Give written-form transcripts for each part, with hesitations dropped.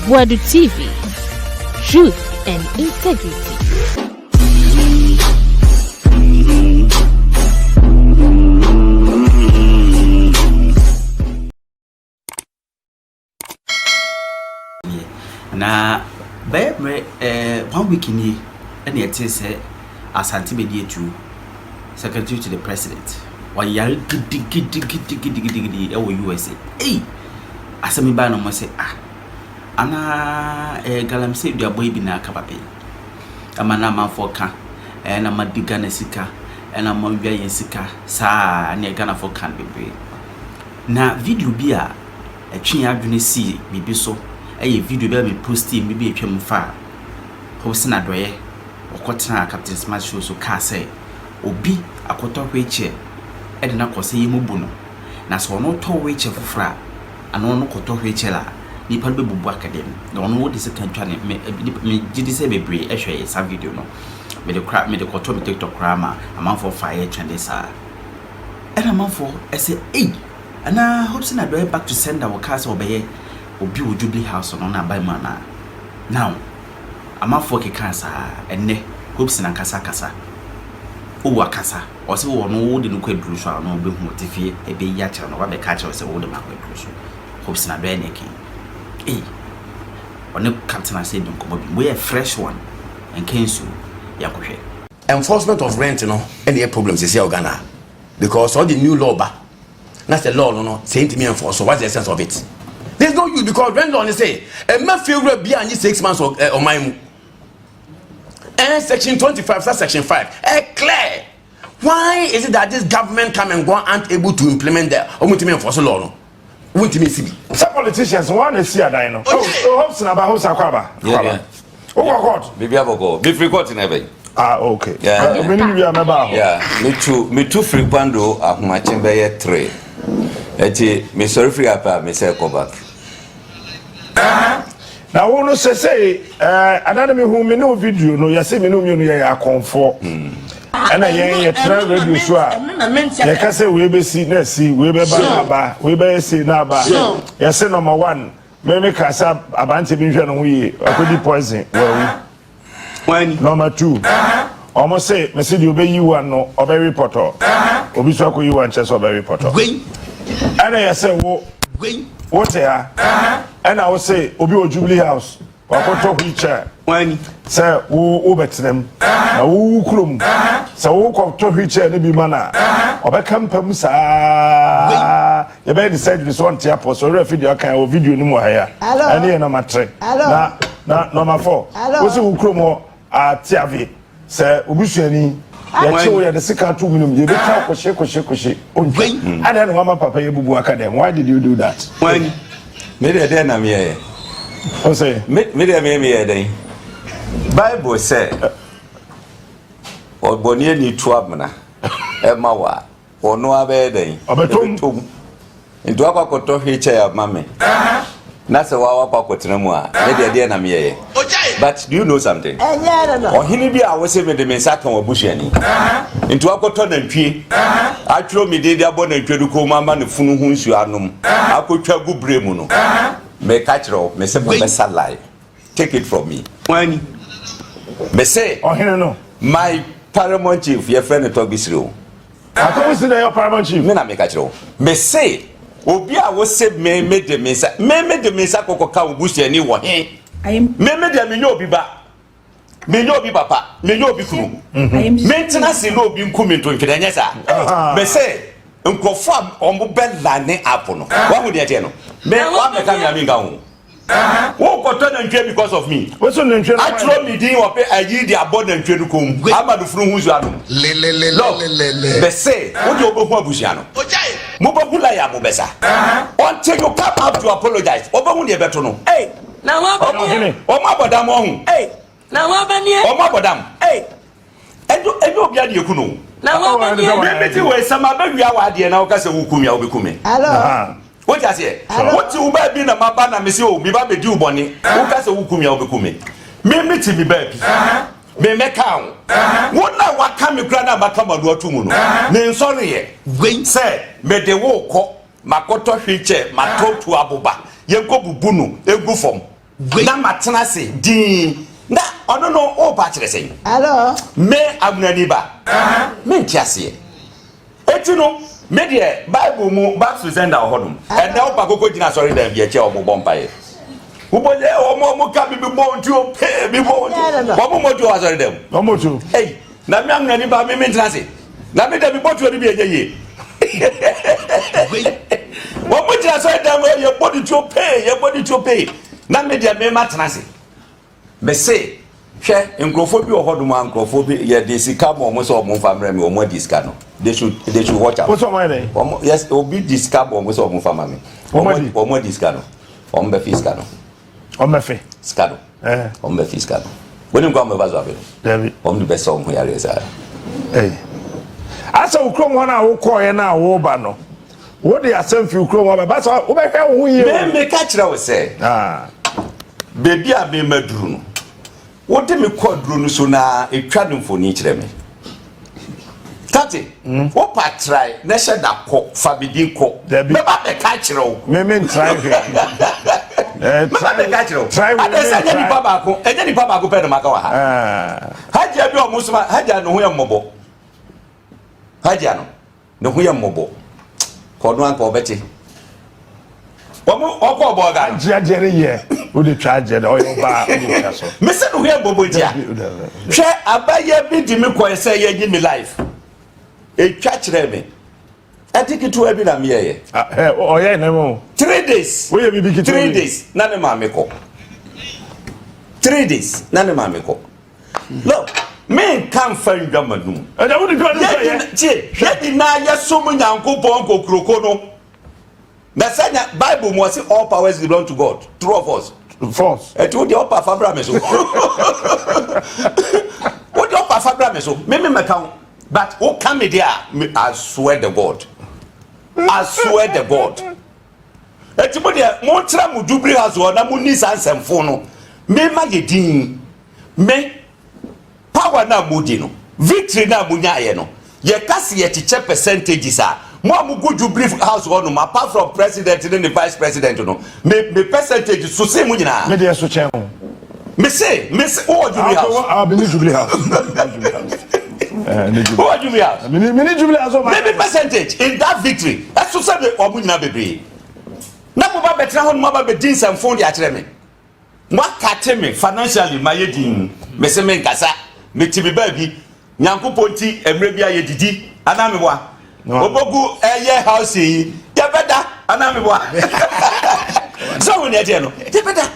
Buadu TV, truth and integrity. Na be 1 week in here, and yet say Asante Bediatuo, Secretary to the President. Why yell giddy USA. Hey, Asami Bano must say, Ana galamsey dia boy bi na kapape. Amana man for ka, and a madiga nesika, and a monvia yensika, sa and a Ghana for can be. Na video bia a chin adwene see bibi so. A video be me posting maybe a twem fa Hopeson Adorye okotena Captain Smart show so ka say obi akoto hweche e de na kose yemubu no na so no to hweche fofra ano no koto hweche la ni pa be bubu academy no no wo de se kan twa ne me gidi se bebre e hwe sa video no me de koto me TikTok krama amanfo fire twende sa e na amanfo e say ana Hopeson Adorye back to sender wo ka say obeye obi wo Jubilee House no na buy man now amafo ke kansa enne Hopeson ankasa o wakasa o se wo no wo de no kwaduru so no be hu tifie e be ya kire no wa be ka kire se wo de makwaduru so Hopeson Adorye ne ke one captain said don come be we a fresh one and kensu yakohwe enforcement of rent no any problems is here Ghana because all the new law ba that's the law no say to me enforce so what's the essence of it. There's no you because when Lord say a man feel be any 6 months or my and section 25 section 5 clear. Why is it that this government come and go aren't able to implement the enforce law no? Won't me see some politicians want to see a dino. Oh, Hopeson about house akwaba. Yeah. Oh God. Baby aboko. Be frequent never. Okay. Yeah. Me too frequent do ahuma chembe ye 3. Eti me sorry free apa me say go back. Now one say another me who me no video no you say me no me ya comfort. And I yen try radio show ya ka say we be see na see we be ba we be see na ba. Ya say number 1 me make asa abante bi hwe no ho yi akodi poison well. When number 2 almost say me see the obey you one no obey reporter. Obi so ko you one chest obey reporter. And I say what here and I will say obi o Jubilee House wakoto wheelchair when say wo betenem na wo krum say wo kwato wheelchair ne bi mana obekam pam saa you be decide this one tia post so video kan o video ni mo haya and na matre na number 4 wo say wo krum ho atiave say obusuani ya che wo ya de sika to minum ye be try kwhye onwe and then mama papa ye bubu academy why did you do that when me dey na me here o say me dey me here dey Bible say ogboni ani tu amna e ma wa ono abe dey obetom ndu akwakoto hweche ya mame na se wa akwakotra mu a me dey na me here but do you know something oh hini bi a wo se me de me saka wa busuani ntu akoto na ntwie atwro me de abo na ntwe du ko mama ne funu hu nsu anom akotwa gu bremu no me kachro me se be salai take it from me when me say oh hini no my paramount chief your friend talk bisiro I thought was your paramount chief me na me kachro me say obi a wo se me de me sa kokoka obusuani wo he me de me nyobi ba me nyobi papa me nyobi kunu maintenance no obi nkumi to nkidanya sa me say nkofo ombo bella ne apo no wa hu de tie no me wa me ka mi nga hu wo koto na ntwe because of me we so ntwe I throw me din wo pe ayi di abo na ntwe du kom amadu furu hu zu anu le me say wo de obo hu abusia no mo ba hula ya mo besa until you come out to apologize obo hu de beto no na wa bani o ma bodam ohun na wa bani o ma bodam edo obi ade ekunu na wa bani me ti we sama ba wi awa ade na o ka se wo kumia obi kume hello what you say what you ba bi na maba na me se o mi ba be di uboni o ka se wo kumia obi kume me ti mi ba bi me meka ho wo na wa ka me kra na maka madu atumu no ne nsori ye gwen se me de wo ko makoto hwiche matotu abuba yenko bubunu egu fom na matena se din na ono no o pa kire sen Hello. me agunani ba me ntiase eti no me de bible mu back to sender hodum and na o pa kokko gina sorry dem ye che obobbo mpaye uboje omo ka bibi bo nti o pe bi bo omo mo jo sorry dem omo jo hey na me agunani ba me ntiase na me de bi bo tu bi eje what would you say that your body to pay? Na me dia me matnase. Me say, share encrophobia or hoduma encrophobia, yeah, they see come almost or more family or more discano. They should watch out. What's my name? Yes, it will be discap almost or more family. Or more discano. On the fiscano. On my face. Scano. On the fiscano. When you come with us, David, on the best song here is. Hey. Asa ukrom wana ukoye na woba no. Wo de asem fi ukrom wa ba so wo be hwe wo ye. Me catch ra we say. Baby a me maduru no. Wo de me kwaduru no so na etwa ne mfoni kire me. Tati, wo pa try na she da ko fabidi ko. Me ba be catch ra wo. Me try hwe. Me ba be catch ra wo. Ade se je ni baba ko, eje ni baba ko pe no maka wa ha. Haja bi o musuma, haja no ho ya mmobo. Haja no ho ya mmobo. Kono an ko beti. Omo oko obo ga. Jere ye. O de try jere o yo ba o de kaso. Me se no ho ya mmobo dia. Hwe abaye bi di me ko se ye gi me life. E twa kire me. Atiki to abi na me ye. O ye na mo. 3 days. We ye bi ki 3 days na ne ma me ko. 3 days na ne ma me ko. Look, me kan fa ndwamadum. E da wo di ko say ye. Ye na ye so mu nyankopon kokroko no. Na sanya Bible mo say all powers belong to God. True of us. False. E to the upper fabra me so. What the upper fabra me so? Me kan, but who come there? I swear the God. I swear the God. E ti mo de mo tra mu dubri house na mo ni sansemfo no. Me ma ye din. Me power na mudi no. Victory na munya ye no. Ye kasi ye teacher percentages are. Mo amugu Jubilee house no apart from president and the vice president no. Me percentage so say mu nyina. Me dey so chen. Me say oh Jubilee house. Ah be Jubilee house. Oh Jubilee house. Me Jubilee house. Me percentage in that victory. That's so say omu nyina bebre. Na mo ba betra ho mo ba be din sam phone dia kire me. Mo akate me financially my din. Me say me nkasa. Me tibi ba bi nyankopon ti emre bia ye didi ana me boa obogu eye house yi ye beda ana me boa so we ne no ye beda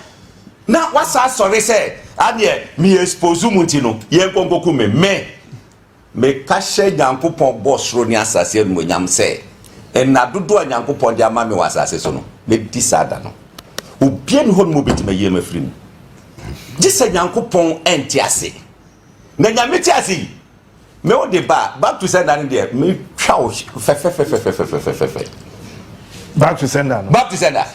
na wasa sorry say ade me expose mu ti no ye nkonkoku me ka hye nyankopon boss ro ni asase no nyam say na dodo nyankopon dia ma me wasase so no me disada no obie ni ho no beti me ye mafiri gise nyankopon entiase na nyameti asi me o de back to sender there me twa fe back to sender no back to sender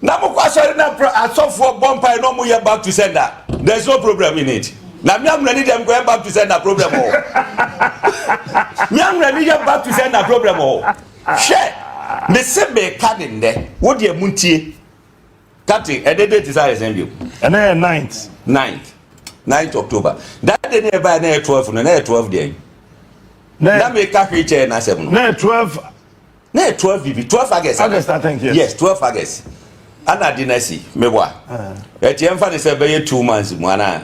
na mo kwa sorry na asofo bompa no mo ye back to sender there's no problem in it na me am ready dem go back to sender problem o me am ready ye back to sender problem o share me se be kan nde wo de muntie captain edede desire send you and then 9th October. That day never na 12 no na 12 day. Na me ka hwe che na 7 no. Na 12 BB 12 August. August I think yes. Yes, 12 August. Ana dinasi me boa. E tie mfa ne se be 2 months mu ana.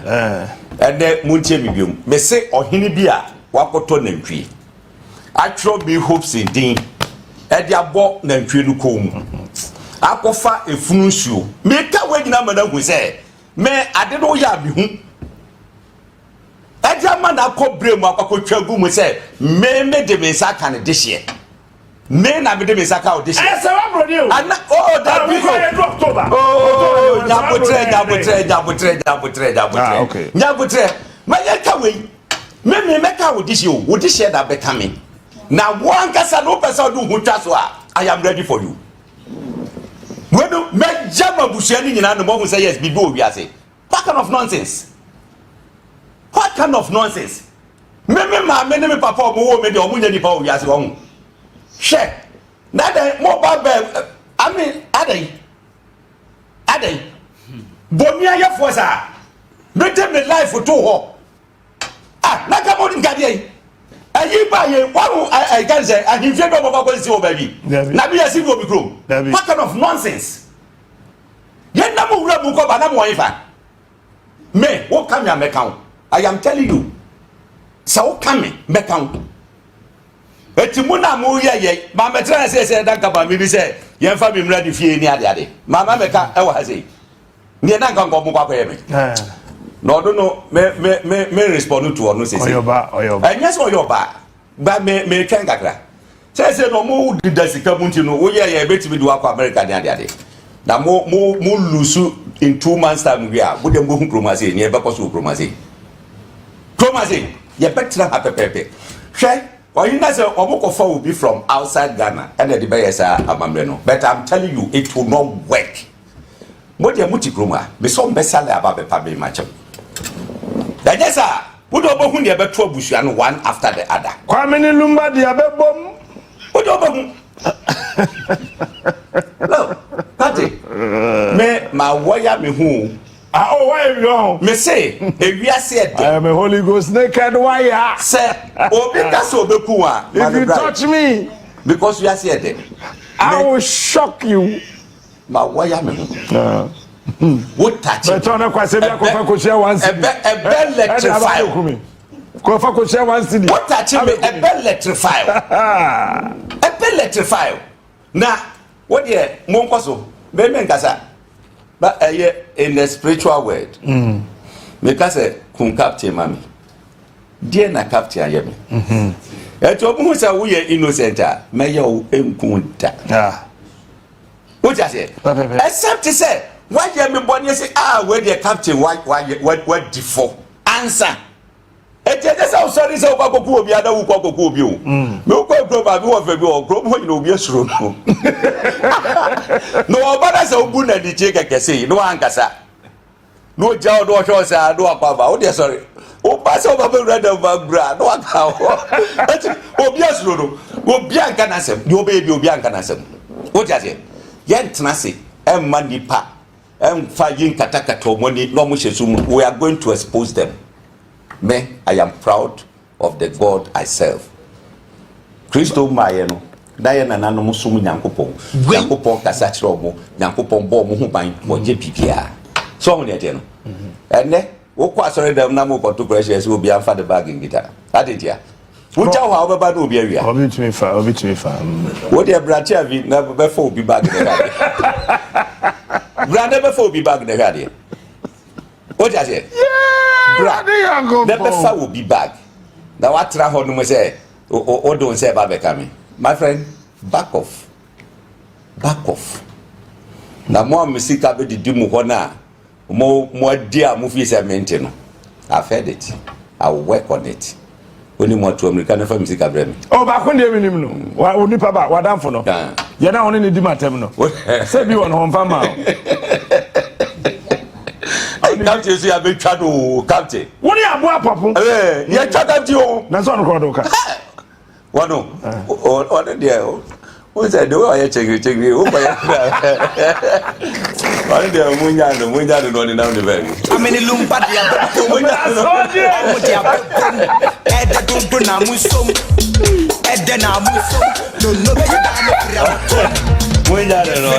And then muntie mi biom. Me se ohini bi a wakoto nantwie. Atro bi Hopeson din. E dia bo nantwie no kom. Akofa efunu nsuo. Me ka wagina manahu se me ade no ya bi hu. Ejama na kobre mu akokotwa gu mu se me de me saka ne dehye me na me de me saka o dehye se wa brodi o ana oh that we go October oh nyabotre okay nyabotre ma ye ka we me ka o dehye o dehye da be ka me na one kasa no person do hu twa so I am ready for you when me jama busia ni nyina no mo say yes bibi o wiase what kind of nonsense. What kind of nonsense? Me papa omo wo me de omo nya nipa o wiase wo hu. She. Na dey mobile I mean adai. Adey. Bomia ya forza. Mete me life to ho. Ah, na ka mo ngade ayi ba ye waru I can say and if you don't go see o baby. Na be see go be grow. What kind of nonsense? Yen na mo wura mu ko ba na mo yifa. Me, what come ya make count? I am telling you. So come make count. Etimuna mu ye ma metra say dan ka ba mi bi say yen fa mi mra di fie ni ade mama meka e wa say ni na nkan ko mu kwa ye me no do no me respond to onu say oyoba yes oyoba ba me kan kakra say no mu di dasika mu ntino wo ye betimi di akwa America ni ade na mo lose in 2 months time we are wo dem go hu promise ni e be koso promise ye betra ha pepepe hwe or you know say omokofa will be from outside Ghana and the bayesa amamre no but I'm telling you it will not work mo de muti kroma me so mbesale aba be pa be machem that yes sir wo do obohu ne be to abusua no one after the other kwame ni lumba dia be bom wo do obohu no pati me ma woya me hu oh why you me say ewiase e I am a Holy Ghost naked wire say obi ka so obeku a if you touch me because you are here there I will shock you ma woya me hu what touch but on kwase bia ko fa ko share one city ebe electrify ko fa ko share one city what touch me ebe electrify na what ye mo nkoso be me nkasa but in the spiritual world because kun captain mami dear na captain ayemi eto obu say we innocent me ye o enkunta what you say except to say why you me born say we the captain why default answer just how sorry say obakoku obi ada wu kokoku obi o me ko ba bi wo fe bi o kro mo yin obi esuro no no obada say obu na di che keke sei no ankasa no ja o do hwo say do akwa ba o de sorry o pa say oba be read over bra no aka o obi esuro no obi anka na sem yo be bi obi anka na sem o ja say yen tena se emma nipa fa yin katakata omoni no mo hyesu we are going to expose them. Me, I am proud of the God I serve. Christo Mayeno, Diana Nano Musum Yankupon, Yankupon Cassatromo, Yankupon Bom Huban, Moje Pipia. So many at and then, what sorry, the number for 2 precious will be on for the bagging guitar. I did ya. Which however bad will be area. Obit me far. What your branch have never before be back in the Grand never before be back in the radio. What I say? The person will be back. Now what travel no say? Oh, don't say about coming. My friend, back off. Now more music have the dimu hona. More dear movies I maintain. I've heard it. I'll work on it. Only more to American for music have oh, back when they minimum. What would you pay back? What I'm for no? You're not only the matter. Say you on home farmer. Captain say abi twado captain woni aboa papo ye twada ti o na so no ko do ka wano o de o say the way you check o ba ya wani de munya no ni na ni very ameni lumpa dia munya no o dia e de tuntu na musom e de na musom no be da munya no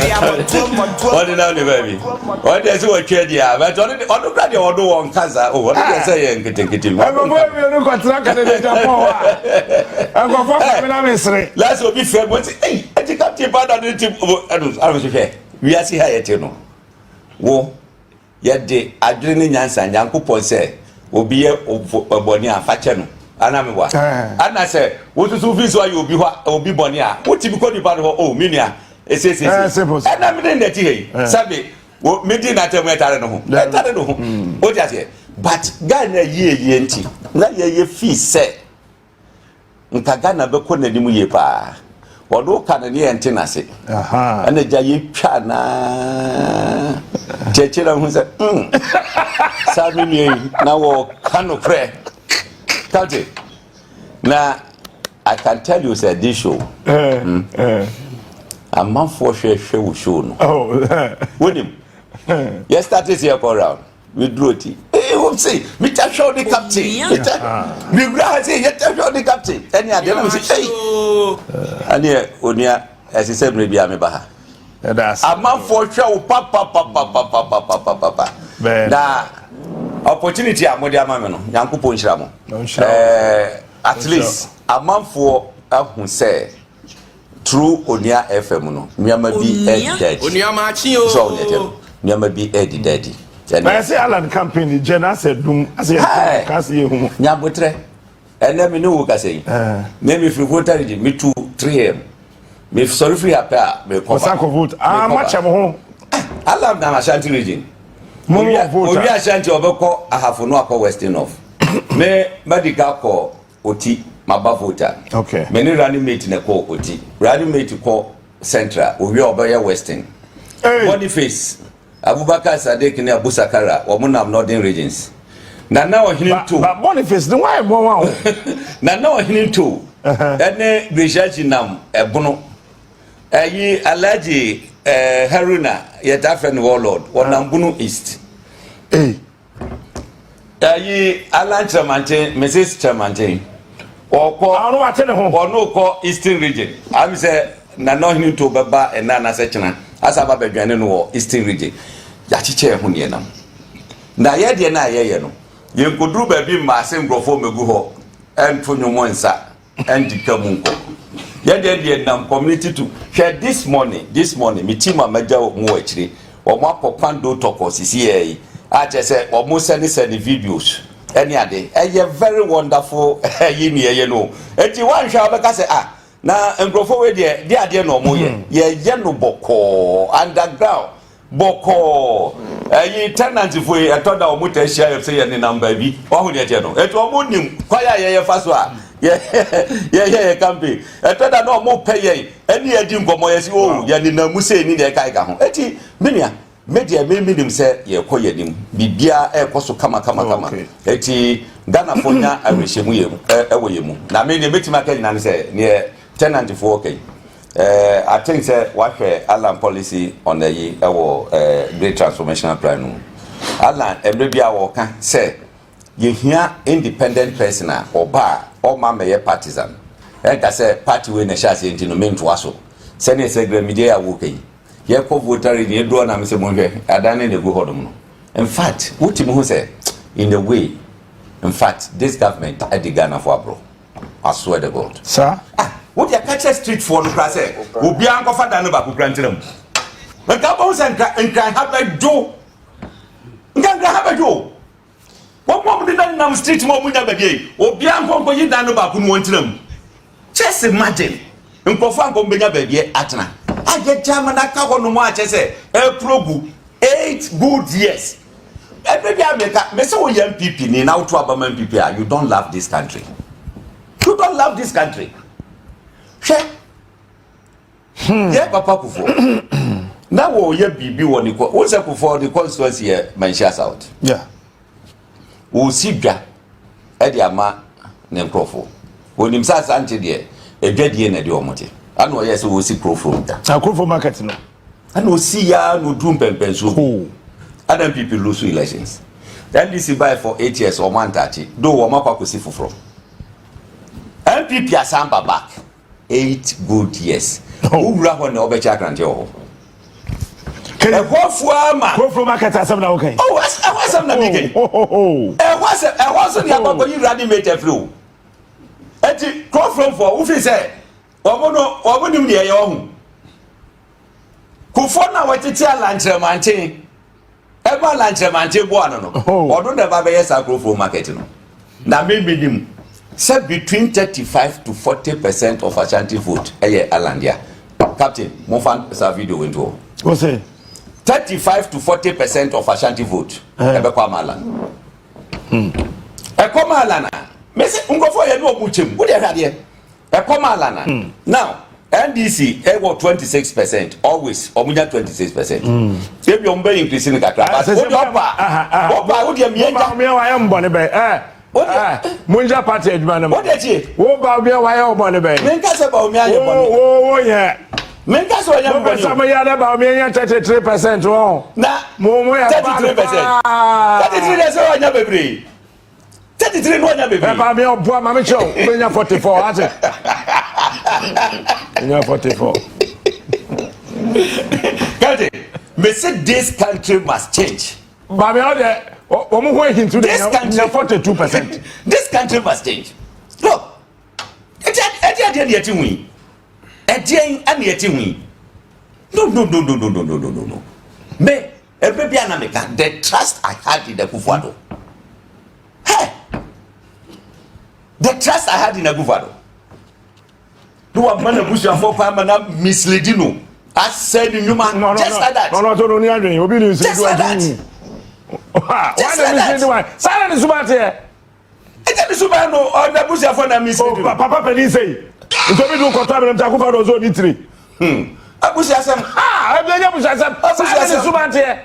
wani na ni very o de so twa dia but on grade o do won cancer o de say nkete e go bo mi no kwatra kan de Japan wa e go fo me na mesre let's be fair but eh e captain father de team anu so fe we are see here te no wo ye de adwene ne nyansa Nyankopon se obi ye oboni afache no ana me wa ana se wo tutu fi so ayo obi boni a wo ti bi ko ni ba no o minia ese ana me ne ti hei sabe wo me di na temu etare no ho o ti ase but Ghana ye nti na ye fi se nka Ghana be ko na nimu ye pa wodo ka na ne ente na se ana ja ye twa na chechira hu se sabi mi na wo kanu pre kati na I can tell you say this show a man for share wo show no wonim Yes, start this here for round. We drew it. Hey, whoop see. Me tell show the captain. Me grab say you tell show the captain. Any other them say hey. And here onia as he said maybe am ba. That's a man for show papa. Na opportunity amodi amame no. Nyankopon nhira mo. At least a man for who say through Onia FM no nyama bi dead Onia machi o so nyama bi dead I say Alan campaign Jenna said dum as you can see hu nyabotre ene me no ka say me me free voter me 3am me sorry free appear me come vote match am ho Alan na Ashanti region mo vote obi Ashanti obeko ahafo no akọ western of me medical call oti maba voter okay many running mate na call oti running mate call central obi obaya western Boniface Abubakar Sadek ni Abusakara omunam northern regions na ohinin to but Boniface the why mo wa na ohinin to ene research nam ebono ayi Alhaji Haruna yetafen warlord wonambunu east ayi Alan Chamanche Mrs Chamanche oko anu ate ne ho ono ko eastern region am say na ohinin to baba ena na sechena asaba badwane no eastern region ya chiche ho ne nam na ye de na ye no ye nkoduru ba bi ma se ngrofo megu ho entonyo monsa endikamu nko ye de nam community to share this morning me team amaja mo akire o mo apopando toko sisi ye a che se o mo send videos any ade ye very wonderful ye ni ye no enti wan hwa be ka se na ngrofo we de ade no mo ye no boko underground boko tenant for e to da o mo ta share say ye number bi o hu de je no eto o mo nim kwaya ye faso a ye campaign e to da no mo pay ye ani adi ngomo ye si o ye ni na mu say ni de kai ka ho eti menia media me nim say ye koye nim bibia e koso kama eti Ghana fonya awehemu ye ewo ye mu na me ne betima ka nyina say ne tenant for okay I think say what Alan policy on the great transformational plan no Alan ebrebia wo ka say you hear independent person or bar or mama partisan and ka say party we na sha say ntino me ntoa so say ne say media wo kai ye ko voter ni do na me say mo hwe adane ne go hodom no in fact what him who say in the way in fact this government at the Ghana for abro I swear to God sir what you catch street for no class obi an ko fada no ba ku krantiram nka bo se nka habejo nka habejo wo mo bi dan nam street mo mu nya ba bi obi an ko yi dan no ba ku no wontiram just imagine nko fa nko be nya ba bi atena aje jama na ka ho no mo a chese progu 8 good years every America me say wo MPP ni na to abama MPP you don't love this country yeah, Papa Kufo. Now we bibi woni ko. What's up for the constituency here, Manchester South? Yeah. O sibia e de ama ne nkrofo. Wonim sa Asante de edwadie na de omote. Ana o yes o si krofo da. Krofo market no. Ana o si ya no dum pempenso. Adam people lose elections. Then this buy for 8 years or man 30. Do wo makwa kosi foforo. MPP asamba back 8 good years. Ura ho na obecha krante ho. E from market asamba okay. Oh, asamba na big. Was the about you ready made a flu. Eti go from for who say omo nim de ye ho. Kufo na watete lanchemante. Eba lanchemante bo ano no. Odo de ba be yes agro from market no. Na me nim. Say between 35 to 40% of Ashanti vote Alandia. Captain, Mofan sa video into. What's it? 35 to 40% of Ashanti vote. Ebekwa Malan. Ekoma Alana. Mese ngofo ye no muchem. Wo de hade. Ekoma Alana. Now, NDC ego 26%, always omunya 26%. Ebi ombe increase ni kakra. But wo de opa wo de mienja. Me wa yam bone be. Munja party adwuma no. What dey? Wo ba bia wa ye obone be. Men ka se ba o mi aye bone. Wo ye. Men ka so nya mo be sama ya da ba me nya 33% won na mo ya 33%. 33 dey so nya bebre. 33 no nya bebre. Ba me obo ma me show me nya 44 ase. Nya 44. Kati, me say this country must change. Ba me ode o mo ho hintu dey 42%. This country must change. Look. No. Me, everybody America, the trust I had in the Akufo-Addo. Hey, the trust I had in the Akufo-Addo. No one man push your for man misleading no. I said in human just like that. No, ni adwen. Obi ni just like that. Why the why? Silent is about here. Ete bi suba no on the push your for na misleading. Papa Penny say. Ntobi do kontra me Akufo-Addo zo ni 3. Abusi asem. Abenya busi asem. Silent is about here.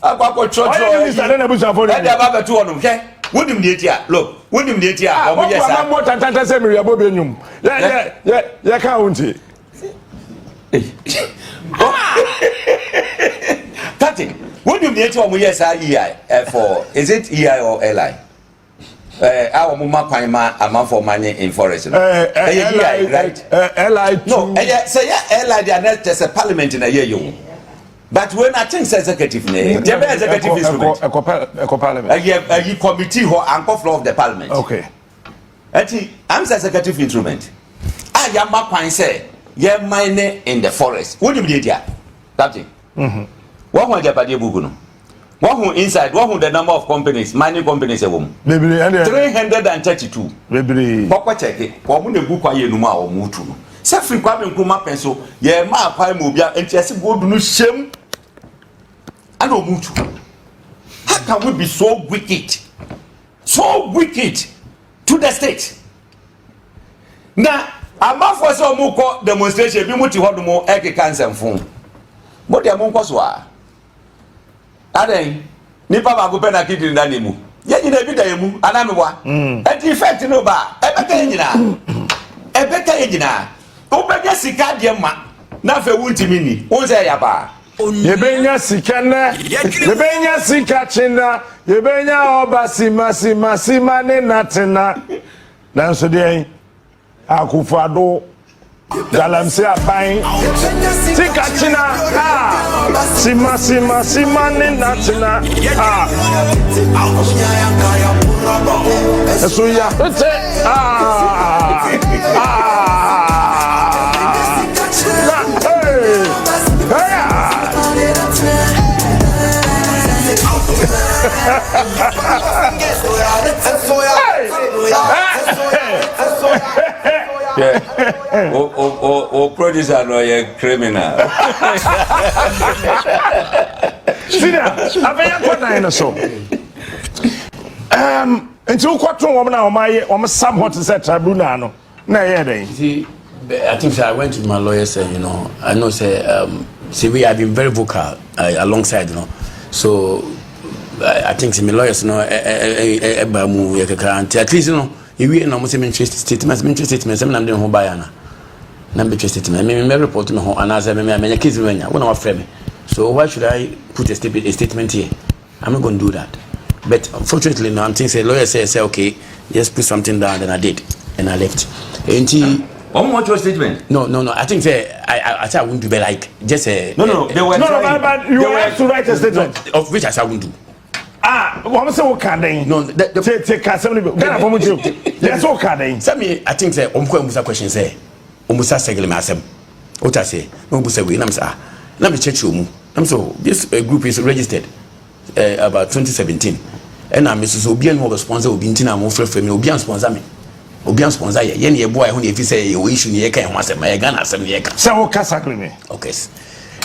Akwa church. Why the na busi afọ. E dey ba to onu hwe. Wonim dey tia. Look, wonim dey tia. Omo yes. Mo tantanta say me yabo benyum. Ya ka unti. Tati, wonim dey tia omo yes EI for is it EI or LI? Our mama kwan ma amanfo manye in forest. EI, right? LI. No, say LI they are not just a parliament in a year you. But when I think executive name, the executive instrument. A parliament. A committee or anchor floor of the parliament. Okay. I'm the executive instrument. I am my point say, you're mining in the forest. What do you mean, dear? Captain. What will Japan Buguno? What who inside? What who the number of companies, mining companies a woman? 332. Maybe. Papa check it. What would the book are you no or mutu? Sefri kwame nkuma pencil ye ma kwai mo bia entiase godu no shem and omutu. How can we be so wicked to the state? Na amafo so mo ko demonstration bi mo ti hodo mo eke cancel fun mo de mo nko so a aden nipa ba go pe na kidin na nemu ye nyina bi da yemu ana me wa enti effect no ba ebeka nyina Obega sika de ma na fe wuntimi ni won se ya ba yebenya sika na yebenya sika china yebenya obasima ne natina nanso de Akufo-Addo galamsey aban sika china sima ne natina eso ya O producer no ye criminal. Sina, avenya kwa na eno so. Until kwatron wo na o maye o sam hot set tribunal no. Na ye den. See, I think so I went to my lawyer saying, you know, I know say see we have been very vocal alongside, you know. So I think my lawyers, you know, at least, you know, if we know most interest statements, I'm not doing home by Anna. Number statement. I mean, report me home and as I mean, kids when I want to frame. So why should I put a statement here? I'm not going to do that. But unfortunately, now I'm thinking, lawyer says, okay, just put something down, and I did, and I left. And he. What's your statement? No. I think I said I wouldn't do like just a. No. They were but you have to write a statement. Of which I said I wouldn't do. What say what can they? No, take assembly. Gana for you. Yes, what can they? Some I think say Musa question say Musa segele masem. What I say? No Musa we nam say na me check you mu. I'm so this group is registered about 2017. And I'm Mrs. Obian who sponsor Obi ntina mo frefre me Obian sponsor me. Obian sponsor ye ne boy ho ne fi say you issue ne ye kan ho asem ye Ghana asem ye kan. Say what can me? Okay.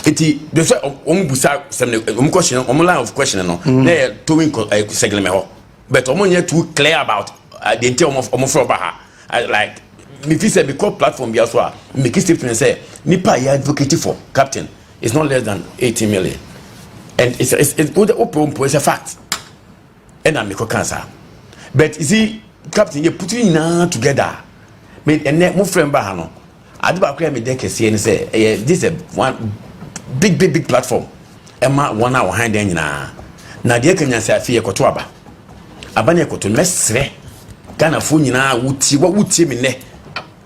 Eti the say busa some question line of question no na towing segele me ho but omo too clear about the intent of from ha like me fi say because platform bi aso a make statement say nipa ya advocate for captain is not less than 80 million and it's a fact and I make a cancer but you see captain you put it together but and mo friend ba ha no Adiba kura me dey kese ni say this is one big platform. Emma one hour hand then na de kanya say afie ekoto aba. Aba na ekoto mesre. Ghana fo nyina wuti me ne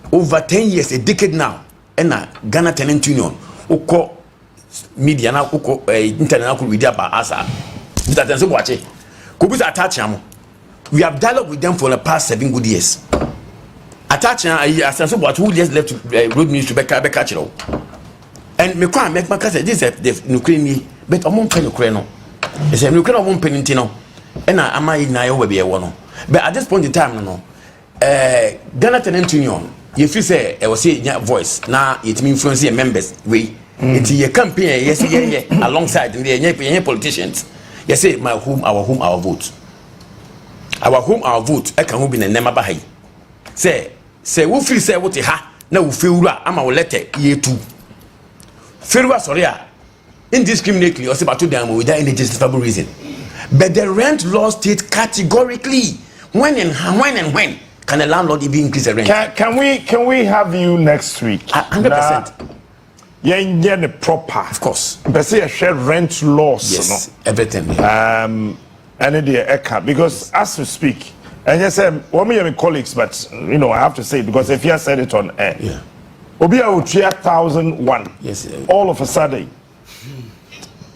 over 10 years, a decade now. And Ghana Tenant Union, uko media na uko internet na ku read about asa. Mr. Tenso Boache, kubuza attach am. We have dialogue with them for the past 7 good years. Attach Tenso Boache who just left road ministry Beka Chiro. And me kwa make my say this the Ukraine but among pen Ukraine no. It's a Ukraine among pen no. And am I na yo we be no. But at this point in time no. Ghana Tenant Union you feel say I was say voice now it mean influence members we it your campaign yes alongside the politicians you say my home our vote our vote I can be the name by say we feel say what ha na we feel am our letter year 2 feel sorry indiscriminately or say about them without any justifiable reason but the rent law state categorically when can a landlord even increase the rent? Can we have you next week? 100%. Yeah, the proper. Of course. But say a share rent laws. Yes. No? Everything. Yeah. And the ECA because as we speak, and yes, one of my colleagues, but you know I have to say it because if you have said it on air, yeah. Obia would 1,001. Yes. All of a sudden.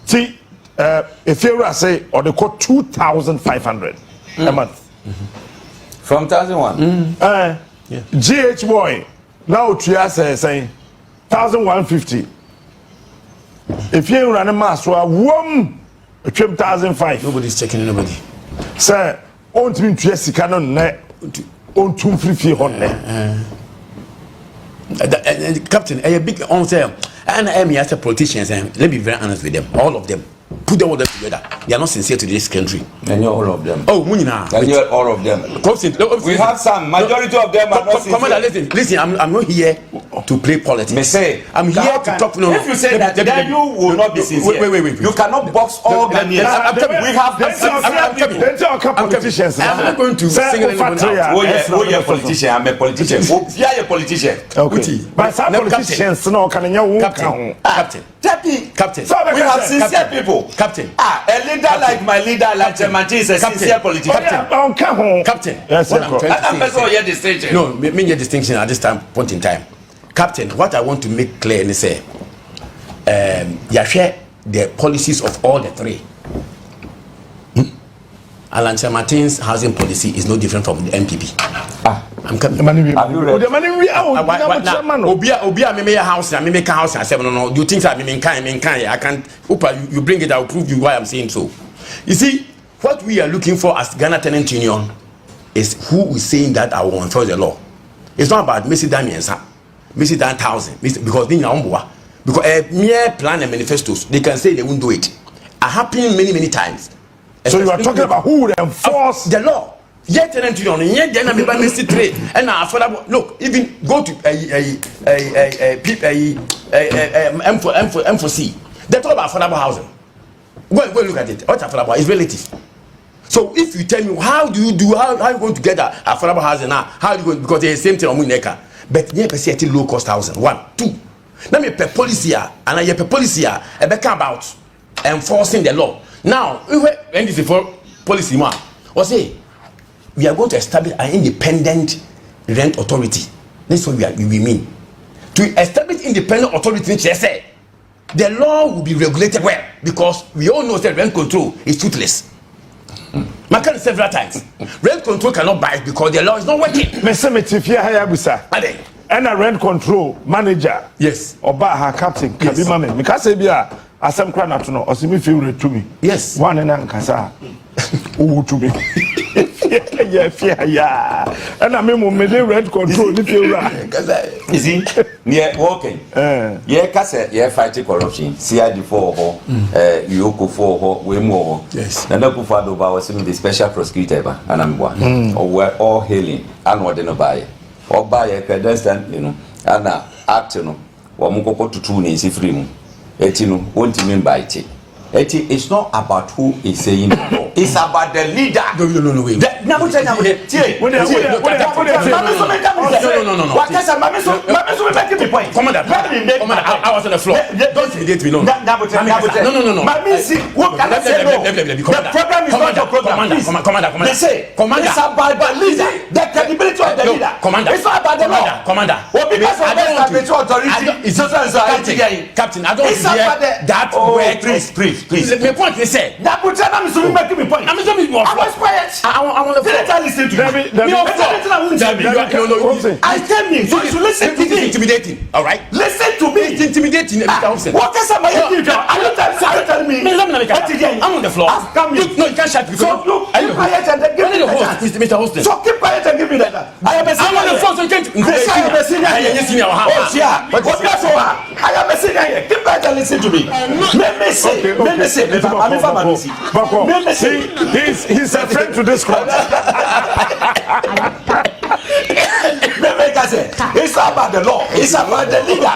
See, if you say or they quote 2,500 a month. From 1,001. Yeah. GH boy now Trias saying 1,150. If you run a mass for a 1,005. Nobody's checking nobody. Sir, on to me Jessica on net on 250 on Captain, a big on sale. And I am as a politician, let me be very honest with them. All of them. Put them all together. They are not sincere to this country. And you're all of them. Oh, Munina. And you're all of them. We have some. Majority of them are not sincere. Commander, listen. I'm not here to play politics. Me say, I'm here to talk. No, if you say that, then you will not be sincere. Wait. You cannot box all Ghanaians. We have politicians. I'm not going to sing anyone out. Oh, you're a politician. I'm a politician. Yeah, you're a politician. Okay. But some politicians, no, can you Captain. We have sincere people. Captain. A leader like my leader, like Chemati, is a sincere politician. Captain. Yes, I'm your distinction. No, mean your distinction at this point in time. Captain, what I want to make clear is say, you share the policies of all the three. Alan Chematin's housing policy is no different from the MPP. I'm coming. Obia me make a house, I make a house. I said no. Do you think that I can? You bring it. I'll prove you why I'm saying so. You see, what we are looking for as Ghana Tenant Union is who is saying that I will enforce the law. It's not about Missy Damiensa, Missy Dan 1,000, because they are because mere plan and manifestos. They can say they won't do it. It happened many times. So you are talking about who would enforce the law? Yet Tenant Union, yet then I'm Missy trade and affordable. Look, even go to M4C. They talk about affordable housing. Go look at it. What's affordable? It's relative. So if you tell me how are you going to get that affordable housing now? How are you going, because it's the same thing on Muneka. But you see a low cost housing. 1, 2. Now me per policy and I per policy about enforcing the law. Now, when this is for policy man, or say we are going to establish an independent rent authority. That's what we mean. To establish independent authority, say the law will be regulated well because we all know that rent control is toothless. Man can several times. Rent control cannot buy it because the law is not working. And a rent control manager. Yes. Or her captain. Yes. Because asem kra na to no osimi favorite to me. Yes. One na nkasa. Owu to me. Yeah. And I mean me dey rent control ni favorite. You see, near working. Yeah, kase yeah fight corruption. CID for ho, Yoko for ho, we more. Yes. Na na kufa do ba was the special prosecutor ba anamwa. Or we all hailing and what no buy. Or buy a clandestine, you know. And act no. Wa mukoko tutu ni si free mu. Etino won't mean by it. It's not about who is saying the law. It's about the leader. No, wait. No. Commander, I was on the floor. Don't intimidate me, no. No. The program is not your program. Commander. They say, it's about the leader, the credibility of the leader. Commander. It's not about the law. Commander. Because of the statutory authority. Captain, I don't want to hear that word. Please. My point is say. I'm making me point. I was quiet. I want to listen to me. I tell me, so you should listen to me. It's intimidating, all right? Listen to me. It's intimidating. What is my are you telling me? I'm on the floor. No, you can't shut me. So look, keep quiet and then give me that. Mr. Hostin. So keep quiet and give me that. I'm on the floor, so you can't. I am a senior. I am a senior here. Keep quiet and listen to me. Let me say. He's a friend to this court. It's about the law. It's about the leader.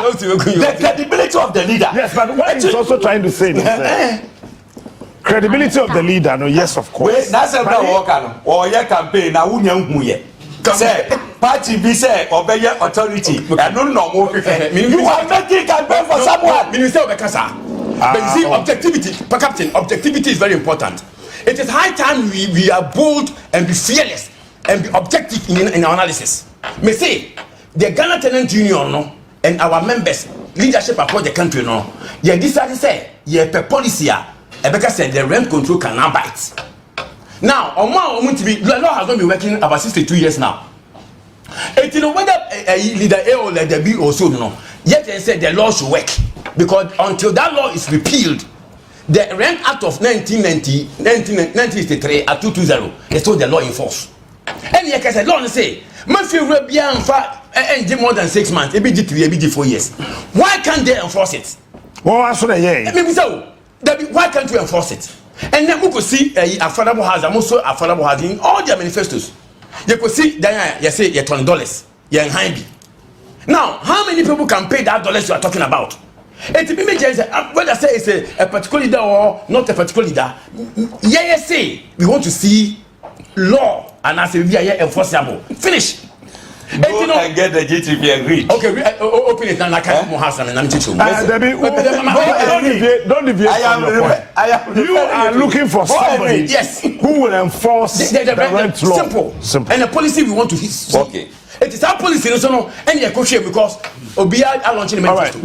The credibility of the leader. Yes, but what he's also trying to say is credibility of the leader. No, yes, of course. That's a worker or your campaign. Now, say party be say obey authority. And no more. You are making campaign for someone. Minister Bekasa. But you see, objectivity is very important. It is high time we are bold and be fearless and be objective in our analysis. Me say the Ghana Tenant Union no, and our members leadership across the country no, you decide to say per policy Rebecca said the rent control cannot bite. Now the law has not been working about 62 years now. And you know whether a leader A or leader B or so no, yet they said the law should work because until that law is repealed, the Rent Act of 1963 at 220 they told the law in force. And like I said, law say Matthew Rebian for more than 6 months, ABG 3, ABG 4 years. Why can't they enforce it? Well, that's what I mean, so why can't you enforce it? And then we could see affordable housing, also affordable housing in all their manifestos. You could see that you say $20, you're in High. Now, how many people can pay that dollars you are talking about? It be whether say it's a particular leader or not a particular leader. Say we want to see law and as a enforceable. Finish. Go and get the GTP agreed. Okay, open it now. I can't more house and I'm teaching. Don't deviate. You are looking for somebody who will enforce the rent law. Simple. And the policy we want to hit. Okay. It is our policy, no, and you're coaching because Obia are launching the manifesto.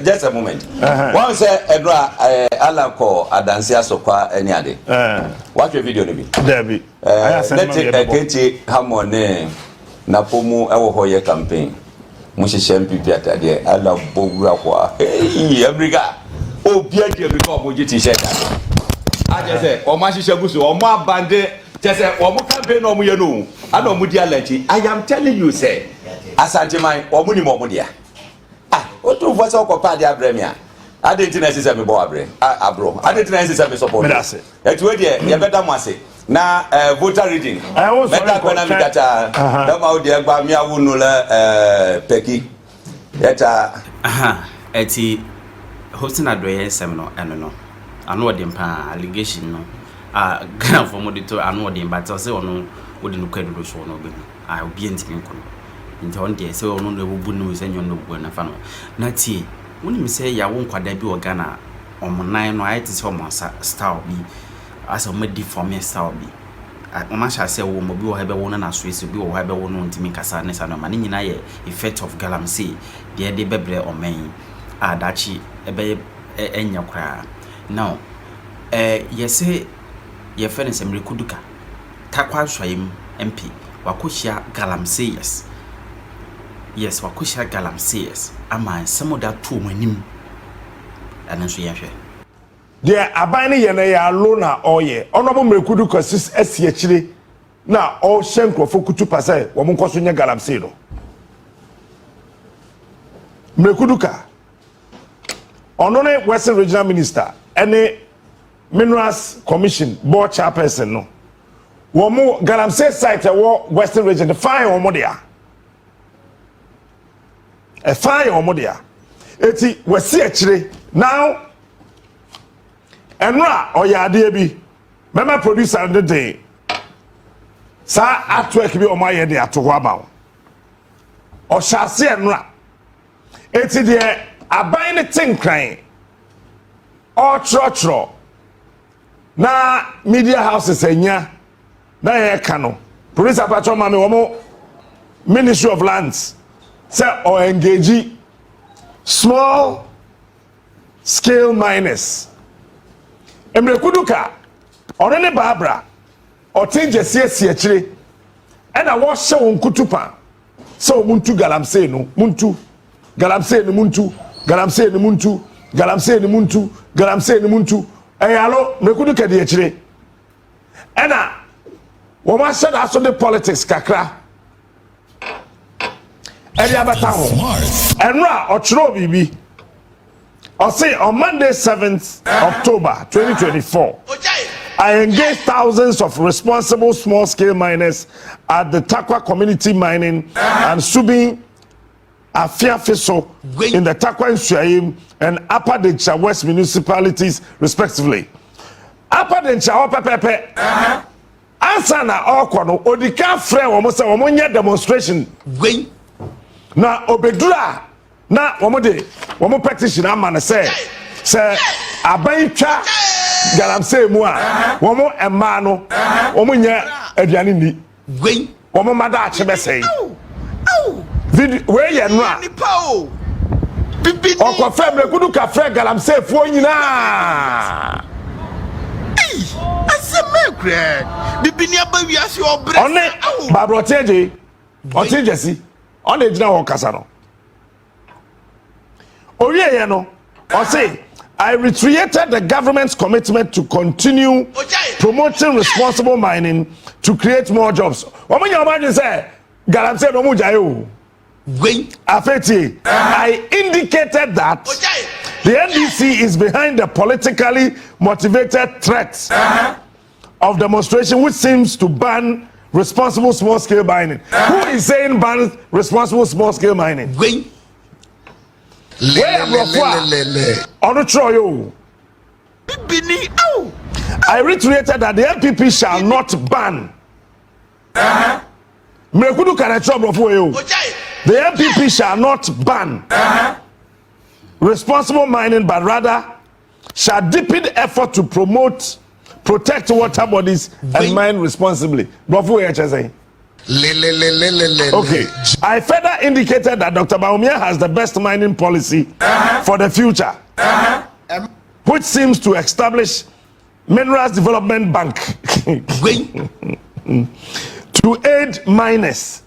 Just a moment. One say Edra Alanko Adansia Sopa any other. Watch your video, Debbie. Let's take a Katie Hamone Napomu Awohoye campaign. Mushishem Pipiata de Ala Bogua. Hey, Abriga. Oh, Piatia become Mujiti Shetta. I just say, or Mashishabusu, or more bandit. Just say, or more campaign or Muyano. I know Mudia Lechi. I am telling you, say, Asante Mai or Munimodia. What do what's all Padia Bremia? I didn't necessarily Boabre, Abro. I didn't necessarily support it. It's where you better must say. Now, voter reading. I was better when I'm at the Bamia Wunula Peggy. Eti Hopeson Adorye seminar, I know them allegation no. Ghana for modito I know them, but I say no, wouldn't look at the show no baby. I'll be in Tinko. Into one day, so no, the Wubunu is any no one. Not tea. When you say ya won't quite debut or Ghana or Monai, no, I is almost style be as a made for me style be. I must say, woman, we will have a one and a Swiss, we will have a one to make a sadness and a man in a effect of galamsey, the Eddie Bebre or May. Dachi, a babe, and your cry. Now, yes, say, your friend is a Mrikuduka. Takwa Shwaim, MP, Wakushia galamsey, yes. Yes, Wakushia galamsey, yes. Am I some of that two when him? And then she answered. There are buying a lona or ye, honorable Mrikuduka sis SCH. Now, all Shenko for Kutu Pase, Wamukosunya galamsey. Mrikuduka. Onone Western Regional Minister, any Minerals Commission board chairperson no. Womo galamsey site Western Region the fire or modia. A fire or modia. eti wasi akyire now enra oyade bi mema producer de dey sa atwork bi o ma ye de ato ho aba o hyase enra eti de aban ne tinkran o trotro na media houses enya na ye ka no producer patro ma me wo Ministry of Lands say or engage small scale miners emrekuduka onene Barbara otinje siesie akire e na wo hye won kutupa so muntu galamsey no muntu galamsey no muntu galamsey no muntu galamsey no muntu galamsey no muntu eyalo mrekuduka de akire e na wo ma hye da so de politics kakra Enra Ochro Bibi. I'll say on Monday 7th October 2024, I engaged thousands of responsible small-scale miners at the Takwa Community Mining and Subi Afiafiso in the Takwa Nsuayim and Upper Dencha West municipalities, respectively. Upper Dencha Pepe. Ansana Okono Odika Fre Womosa Womonya demonstration. Na obedura na womo petition amana say abantwa galamsey mu a womo emma no womo nya aduane ni womo mada ache besey video we ye no a okọ family kudu ka frɛ galamsey fo nyina asemekre bibini abawiase obre one babroteje otejesi on the general Casano. Orieno, or say, I reiterated the government's commitment to continue promoting responsible mining to create more jobs. What when your man say, galamsey no mujayo. Afeti, I indicated that the NDC is behind the politically motivated threats of demonstration, which seems to ban responsible small-scale mining. Who is saying ban responsible small-scale mining? Where I reiterated that the MPP shall not ban. The MPP shall not ban responsible mining, but rather shall deepen effort to protect water bodies and mine responsibly. Okay. I further indicated that Dr. Bawumia has the best mining policy for the future, which seems to establish Minerals Development Bank to aid miners.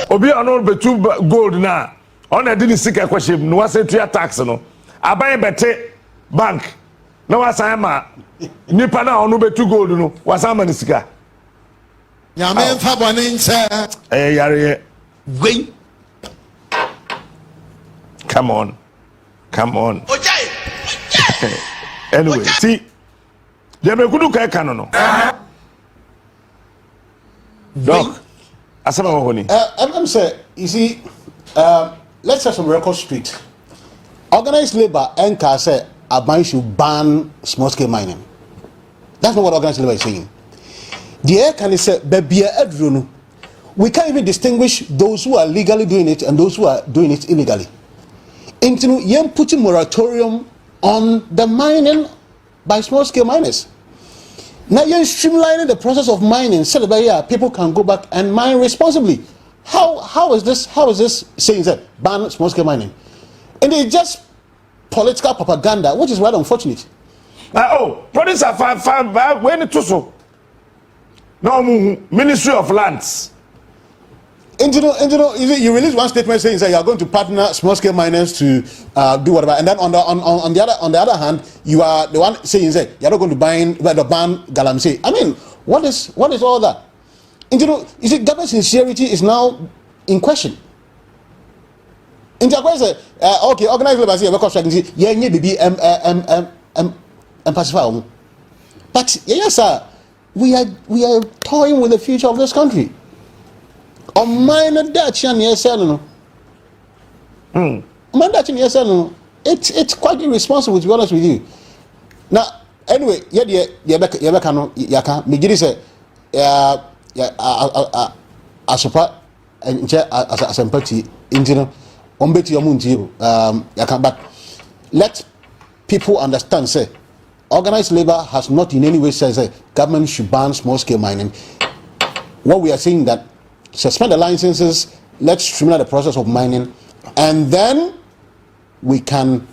Obi ono betu gold na ona di sika kwashim no wase tua tax no aban bete bank na wasan ma nipa na ono betu gold no wasan ma ni sika nyame mfa bone nche yare gwen come on anyway see they be kudu kai kanu no doc I'm saying, you see, let's set some record straight. Organized labor and say Aban should ban small-scale mining. That's not what organized labor is saying. The air can say, we can't even distinguish those who are legally doing it and those who are doing it illegally. Into yen putting moratorium on the mining by small-scale miners. Now you're streamlining the process of mining so that people can go back and mine responsibly. How is this saying that ban small scale mining? And it's just political propaganda, which is rather unfortunate. Producer when it so no Ministry of Lands. And you know, you release one statement saying that you are going to partner small-scale miners to do whatever, and then on the other hand, you are the one saying that you are not going to ban galamsey. I mean, what is all that? And you know, you see, government sincerity is now in question. And you say, okay, organized labor say workers strike. Yeah, baby, pacify. But yes, sir, we are toying with the future of this country. On minor Dutch and it's quite irresponsible, to be honest with you. Now, anyway, but let people understand, say, organized labor has not in any way said that government should ban small-scale mining. What we are saying that suspend the licenses, let's streamline the process of mining, and then we can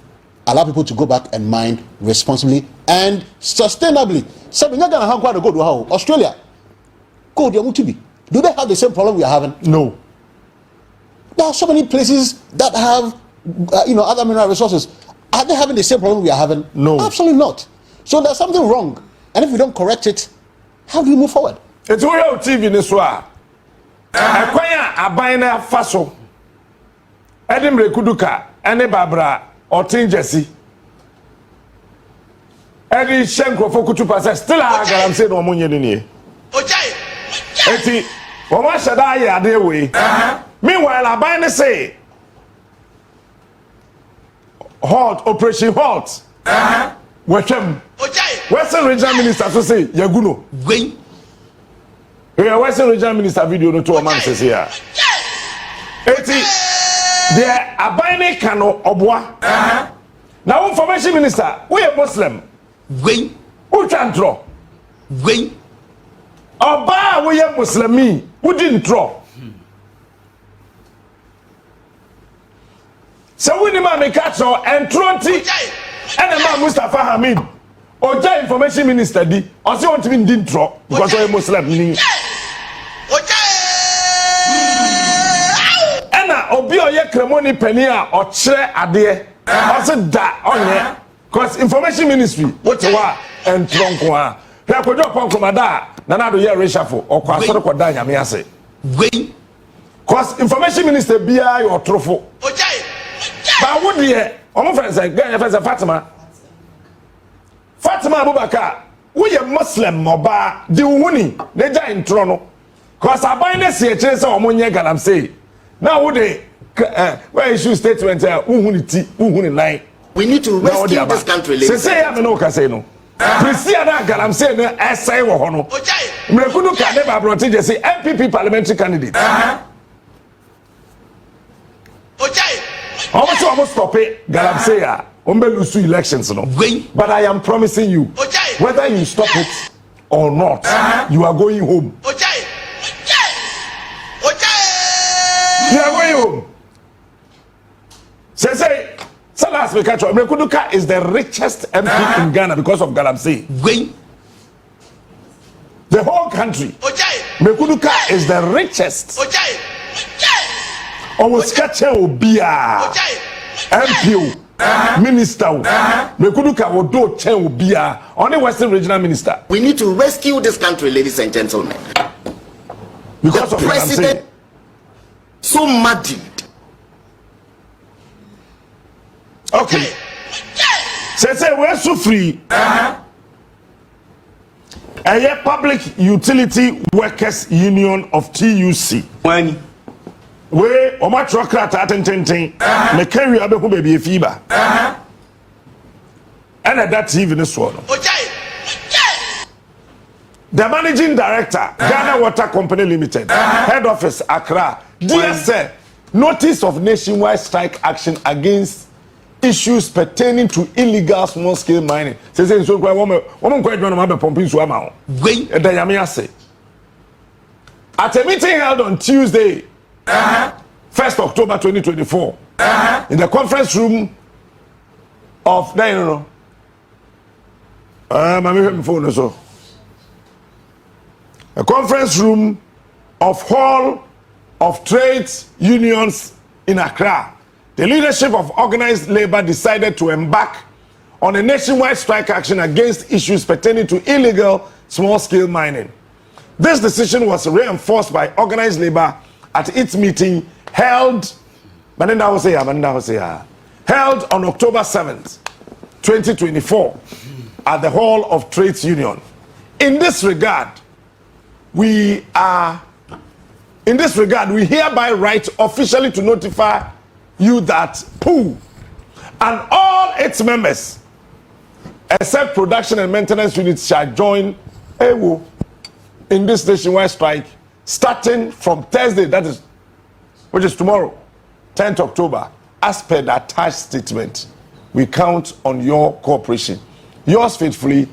allow people to go back and mine responsibly and sustainably. So we're not going to have quite a good how Australia. Do they have the same problem we are having? No. There are so many places that have, other mineral resources. Are they having the same problem we are having? No. Absolutely not. So there's something wrong. And if we don't correct it, how do we move forward? It's all your TV this one. Akwanya abina faso. Edimre kuduka ene babra otin jesi. Edi shenko fokutu pasa still a galamsey no monye ni. Ojai. Eti omo shada ye ade we. Meanwhile abina say halt operation halt. Wethem. Ojai. Western Regional Minister so say yaguno. Gwen. We are Western Regional Minister video no to a man says here. Eti there abine kano obwa. Now information minister, we are Muslim. Gwen. Who chantro? Gwen. Oba we are Muslimi. Who didn't draw? So we need to catch her and 20 and a man Mustafa Hamid. Oja information minister di. Also want to be didn't draw because we are Muslim. Obi oye kremoni penia or chere ade also da onye cause information ministry what wa and tronko a hia kojo ponkomada na na do ye reshuffle or kwasoro koda nyame ase Gwen. cause information minister bia your trofo Ojai. ba wo de omo friends ga friends Fatima Abubakar we ye Muslim oba di wuni ne ja intro no cause aban ne se kire se omo nye galamsey. Now would they where issue statement we need to rescue this country, ladies. Say I no can say no. Prisiana galamsey no essay wo hono. Mrekudu ka ne ba brought just say MPP parliamentary candidate. Ojai. Almost stop it galamsey a ombe lose elections no. But I am promising you whether you stop it or not you are going home. Ojai. You are going home. Say, last week, Mrekuduka is the richest MP in Ghana because of galamsey. The whole country. Mrekuduka is the richest. Almost catch Obia. MP, Minister. Mrekuduka will do Obia. Only Western Regional Minister. We need to rescue this country, ladies and gentlemen. Because of galamsey. So muddied. Okay. Say we're so free. A Public Utility Workers Union of TUC. When we omatrokrat atententen me carry abeku baby fiba. And that TV this one. The managing director, Ghana Water Company Limited, head office Accra, dear sir, notice of nationwide strike action against issues pertaining to illegal small-scale mining. Say so woman quite run about pumping so amount. At a meeting held on Tuesday, 1st October 2024, in the conference room of a conference room of Hall of Trades Unions in Accra, the leadership of organized labor decided to embark on a nationwide strike action against issues pertaining to illegal small-scale mining. This decision was reinforced by organized labor at its meeting held on October 7th, 2024 at the Hall of Trades Union in this regard, we hereby write officially to notify you that POO and all its members, except production and maintenance units, shall join AWO in this nationwide strike starting from Thursday, which is tomorrow, 10th October. As per the attached statement, we count on your cooperation. Yours faithfully,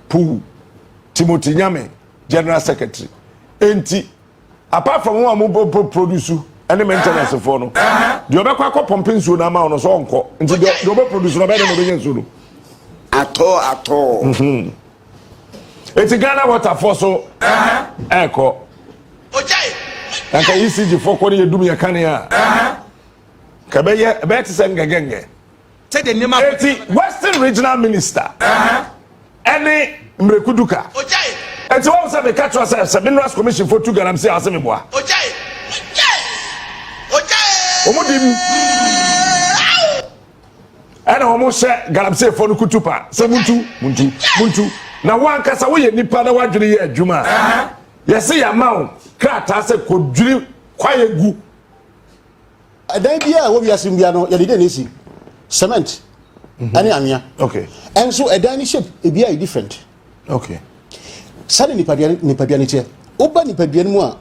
POO, Timothy Nyame, General Secretary. Apart from one who produce any maintenance for no, the other pumping soon amount of song until the other produce no better than soon. At all. It's a Ghana water for so echo. And can you see the folk when you do me a cania? Kabaya, better send Gagenge. Take the name of Western Regional Minister. Any Mrekuduka. And so also the catch was a minerals commission for 2 galamsey Asemiboa. Omodim. And almost galamsey for Kutupa. Muntu. Now one kasa we nipa na wadwiri ye adwuma. Yes say amount krata se kodwiri kwaye gu. Then bia wo biasim bia no ya de nesi. Cement. Ani ania. Okay. And so a dining shape e bia different. Okay. Sani nipa bia ne tie. Oba nipa bia mu a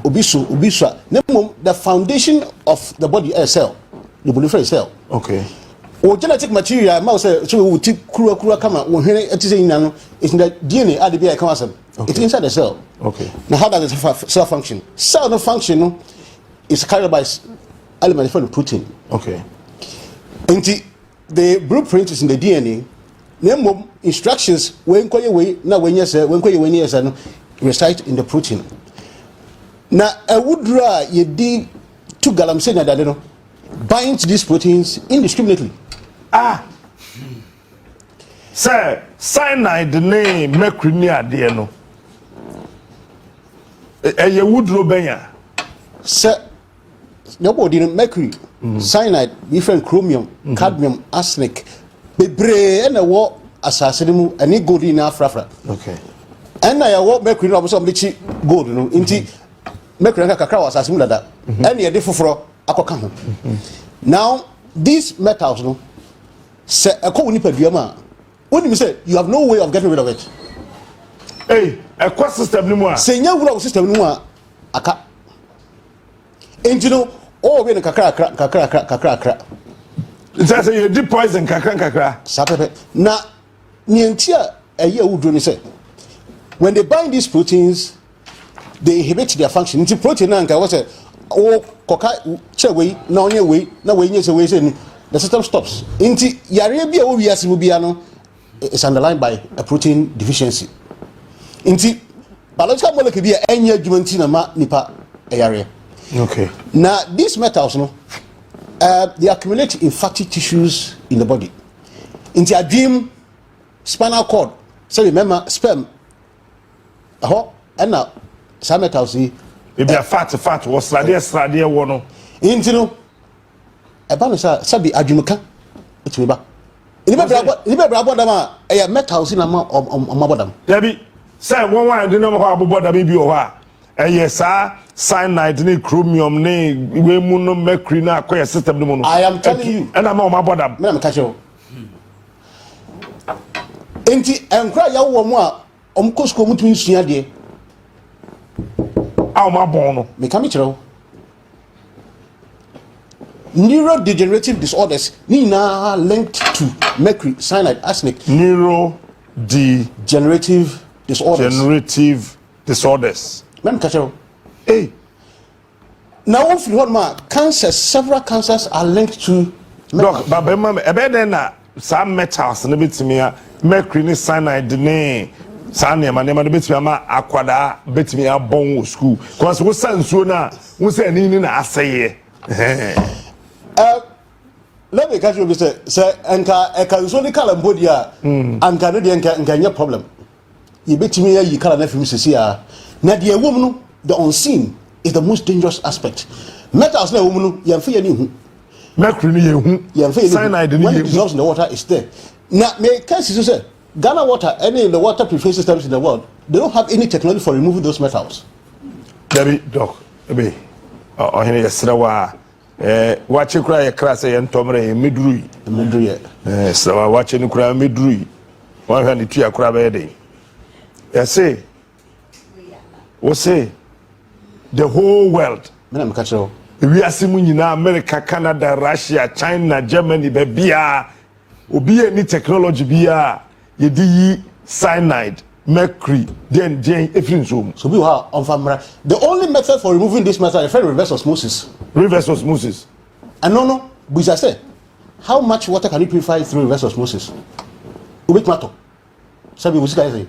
obi so the foundation of the body is cell. The body cell. Okay. O genetic material ma say so we ti kura kama wo hwene etise nyina no is in the DNA ade bia e kan asem. It's inside the cell. Okay. Now how does the cell function? Cell no function no is carried by element from the protein. Okay. And the blueprint is in the DNA. Name instructions when koye we na when yes when koye we yes no recite in the protein. Now a woodra ye di 2 galamsey na dade no binds these proteins indiscriminately. Sir, cyanide the name mercury ni ade no. Ye woodro benya. Sir, nobody mercury, cyanide, different chromium, cadmium, arsenic. Bebre and a war assassin and it gold in Africa. Okay. And I walk mercury no some gold no inti mercury kakra was assassin that. And ye different for akokam. Now these metals no say a ko nipa duama. When you say you have no way of getting rid of it. Hey, a cost system no more. Say nya system no more aka. And you know oh we kakra. It says you deep poison kakra. Sapepe. Na nientia eye wudro ni say when they bind these proteins they inhibit their function. Nti protein na nka was say oh koka chewe na onye we na we nye say the system stops. Nti yare bia wo wiase mu bia no is underlined by a protein deficiency. Nti biological molecule bia enye adwuma nti na ma nipa yare. Okay. Now these metals no they accumulate in fatty tissues in the body. In the dream spinal cord. So remember sperm. And now some metals see if they are fat was sladia one. Into no a balance sabi adwumka it will ba. Ni be bra dama e metals in ama bodam. Debi say one dey no ho abobodam bi o ha. Yes, cyanide, ni chromium, ni we muno mercury na acquire system no. I am telling you. And I'm on my bottom. Me am catch you. Enti enkra ya wo mo a omkosko mutumi sua de. A ma bon no. Me ka me kire. Neurodegenerative disorders ni na linked to mercury, cyanide, arsenic. Neurodegenerative disorders. Mem catch you. Hey. Now, if you want cancer, several cancers are linked to metals. Doc, but mama, na some metals na betimi mercury ni cyanide ni sane ma na betimi ama akwada betimi abon school. Cause we sanso na we say ni na aseye. Let me catch you say enka so ni kala mbodia anka no de enka nya problem. You betimi yi kala na fimi sisi a na de ewom no the unseen is the most dangerous aspect. Metals na ewom no yemfe ye ni hu. Mercury ni ye hu. Cyanide ni ye hu. When it dissolves in the water is there. Now me can say Ghana water any in the water purification systems in the world they don't have any technology for removing those metals. Debbie, doc, Debbie, oh, here is Srawa. Watch you cry a crass and Tomre, Midrui. So watching you cry Midrui. 100 a crab a day. I say, what say the whole world? We are seeing in America, Canada, Russia, China, Germany, Bebia, Obi any technology, Bia, Yedi, cyanide, mercury, then Jane, everything. So we are on camera. The only method for removing this metal is reverse osmosis. Reverse osmosis. And no, but I say, how much water can you purify through reverse osmosis? Ubik matter. Sabi what's guys.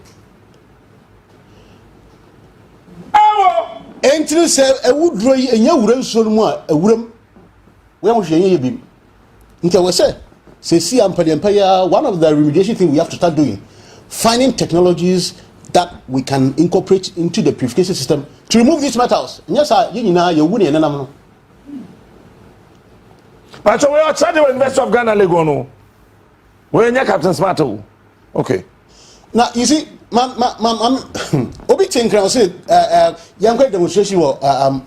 Entry say a wood dry and you wouldn't so more a room. Where was you be? Until we say see Empire, one of the remediation things we have to start doing, finding technologies that we can incorporate into the purification system to remove these metals. Yes, you know, you're winning and I'm. But we are trying to invest of Ghana Legono. Where your Captain Smarto? Okay. Now you see, Obi think I say young great demonstration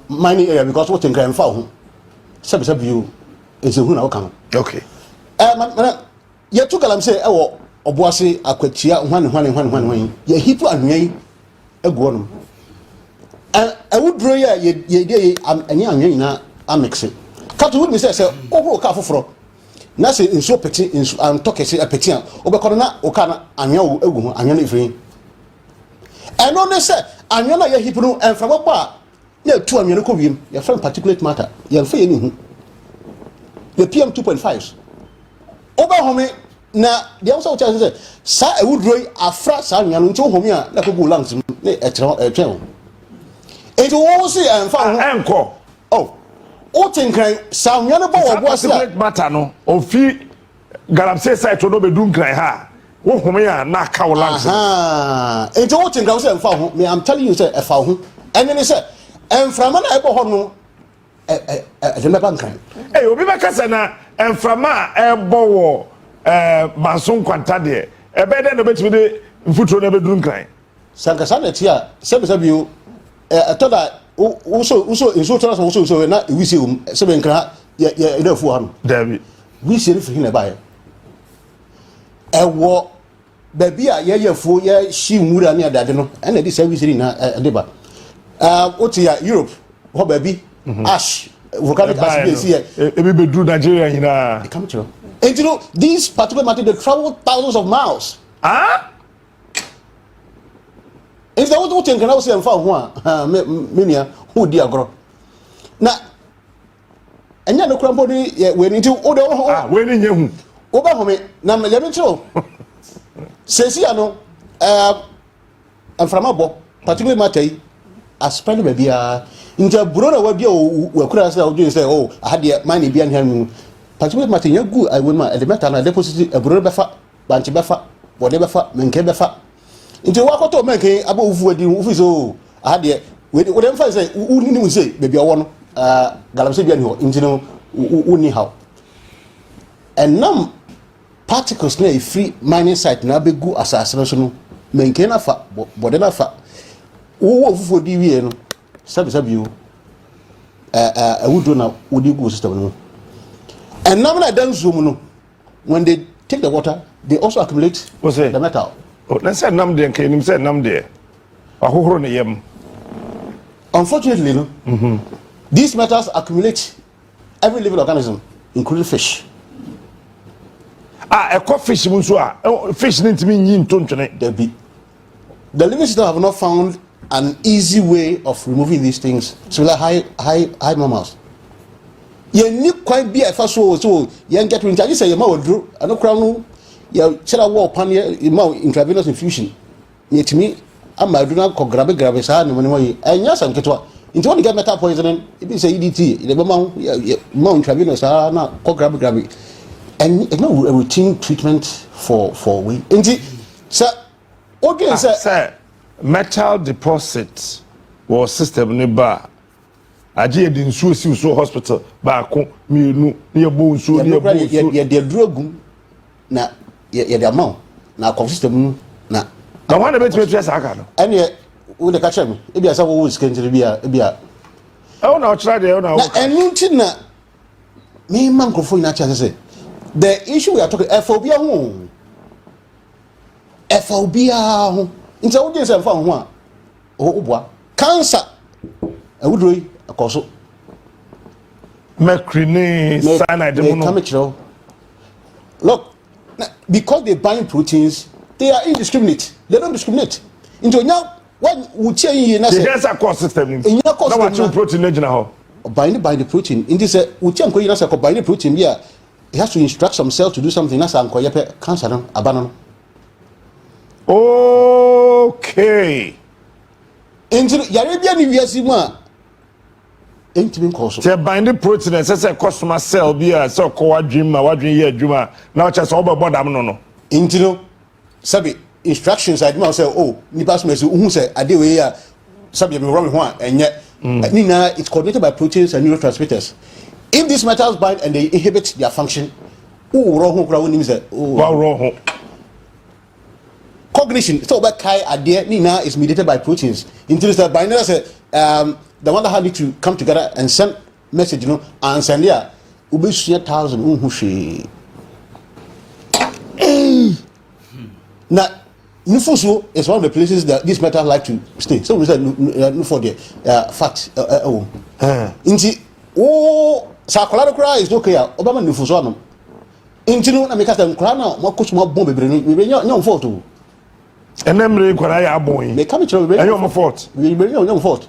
mining area because what in crime found. Sub you is a who come. Okay. You took galamsey obuase akwatia hwan ye hipu anwen eguonum I would draw ye dey anya anwen na amexe kat would me say obo ka foforo na say nso peti nso an tokese apeti an obekoro na oka na anwen egu ho anwen ifin eno ne say anwen na ye hipu no enframa ba na tu anwen ko wiem ye from particulate matter ye fa ye ni hu the PM 2.5 oba home na the also tell say sa e would roy afra sa nwan nti home a na ko go lungs ne etwen it wo see and fa enko oh o tinkran sa nwan bo wo bo say matter no ofi galamsey site no be dun kran ha wo home a na ka wo lungs it wo tinkran say fa ho me I'm telling you say e fa ho ene say enframa na e bo ho no the mepan kran obi be kasa na enframa e bo wo Manson kwanta de ebe de no betimi de mfutro na beduru nkran sankasa na tia sebe you atoda so tona so na wisi sebe nkran ya ida fu ha no David wisi ni fi na ba ye ewo baby a ye fu ye shi nwura ne adade no na di service ni na de ba oti ya Europe ho baby ash volcanic ash be see ebi beduru Nigeria hina come to. And you know, these particular materials, they travel thousands of miles. Ah? If they want to think, I say, Minia, who dear grow. Now, and you're no crumbly when into order. When in you, over home, now, let me show. Says, no, and from a book, particularly Mate, I spend maybe into a brother will be who could have say, oh, I had the money behind him. Particularly matter you good I will my the metal na deposit a brother befa banchi befa whatever befa menke befa into what to make abo ufu adi ufu so I had the we dem fa say uni ni say baby owo no galamsey bia ni ho into no uni how and nam particles na free mining site na be gu asase so no menke na fa bode na fa wo ufu adi wie no sabi you awudo na udi gu system no. And now when zoom no, when they take the water, they also accumulate the metal. Oh, let's say nam de nke nim say nam de. Ahohoro ne yam. Unfortunately, no. These metals accumulate every living organism, including fish. A fish mun so fish need to be yin tontwene. The living system have not found an easy way of removing these things. So like high mammals. You need quite be a first so you get to say your mouth drew and no crown. You tell a war upon your mouth intravenous infusion. Yet to me, I'm my do not grab his hand and yes, I'm getting into one get metal poisoning. It is a EDT, the mount intravenous are not grab it. And it's no a routine treatment for we. Indeed, sir, okay, sir, metal deposit was system nearby. Aje de nsuo si so hospital ba ko mienu ne yebo nsuo ne yebo ye de drogum na ye de amount na system na na one bit me dress aka no ene wo de ka chere me e bia sa wo skentiri bia oh na try there na enu ti na me man krofo ina cha say the issue we are talking phobia ho nti wo dey say fa ho a o boa cancer awudroi akoso mercury ni cyanide mu no look because they bind proteins they are indiscriminate they don't discriminate into now when we change na say yes a core system ni na what you protein na gina ho bind the protein in this we change ko na say ko bind the protein here it has to instruct some cell to do something na say anko yepe cancer no abano okay into yarebia ni wiase mu a entimi nkoso say bind the protein say customer cell bia say ko wadwin ye adwuma na o che say obebo dam no into sabi instructions I demand say oh ni pass me say who say ade we ya sabi me wrong ho enye ni na it's coordinated by proteins and neurotransmitters if these metals bind and they inhibit their function who wrong ho kura woni say oh wrong ho cognition so about kai ade ni na is mediated by proteins into the binder say the one that need to come together and send message and send there ubi 1000 hu hwe na nufusu is one of the places that these metals like to stay so we said no for the fact inti sakolaro kra is okay obama nufusu anom inti no na make us kra na makosu ma bomb bebre no we nya fault o enemre kwara ya abon yi me come to we nya fault we nya fault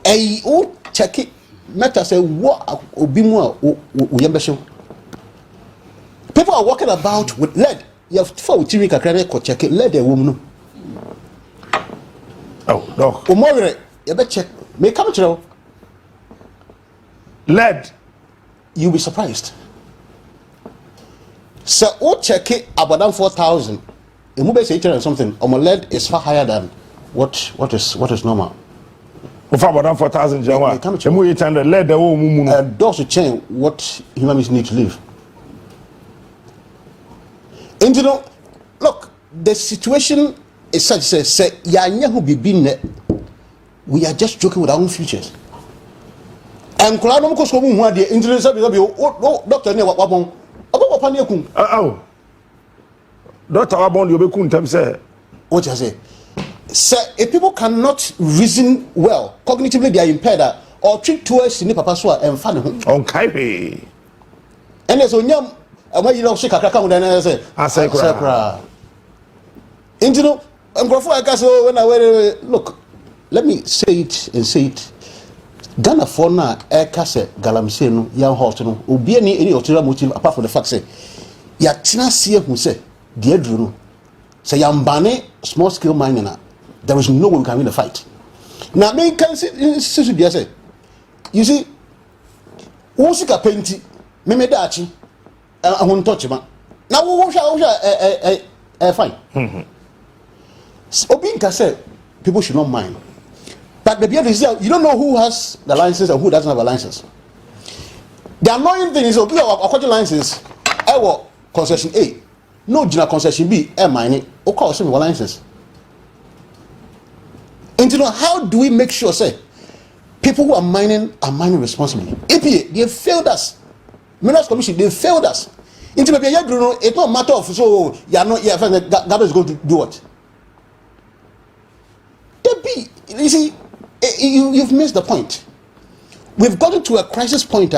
eh o check it meta say what obi mu a o yembe people are walking about with lead you have to follow tiri kakra ko check it lead e wo mu no oh no o mo were you be check me come to lead you'll be surprised so o check it about 4000 e mu be say something or lead is far higher than what is normal of about 4000 jawa e mu 800 lead e wo mu no does to change what human beings need to live. And you know, look, the situation is such say we are just joking with our own futures. And Kulano ko so mu hu ade injury sabi doctor ne wabon abo papa ne kun doctor wabon de obekun tam say what you say if people cannot reason well cognitively they are impaired or treat towards ni papa so and fa ne ho on kai be and so nyam ama you know she kakra kan dan say asakra you know ngrofo aka so when I look let me say it Ghana for na eka say galamsey no yan hot no obi any ulterior motive apart from the fact say ya tina see hu say de aduru no say yan bane small scale mining na there is no way we can win the fight now me can see say you see wo sika penti me da achi ahun touch ma na wo fine obi nka say people should not mind. But the beauty is you don't know who has the license and who doesn't have a license. The annoying thing is okay, our license, our concession A, no general concession B, mining, or call some license. And you know, how do we make sure, say, people who are mining responsibly? EPA, they failed us. Minerals Commission, they failed us. Into maybe it's not a matter of so you're not government is going to do what? You see, you've missed the point. We've gotten to a crisis point.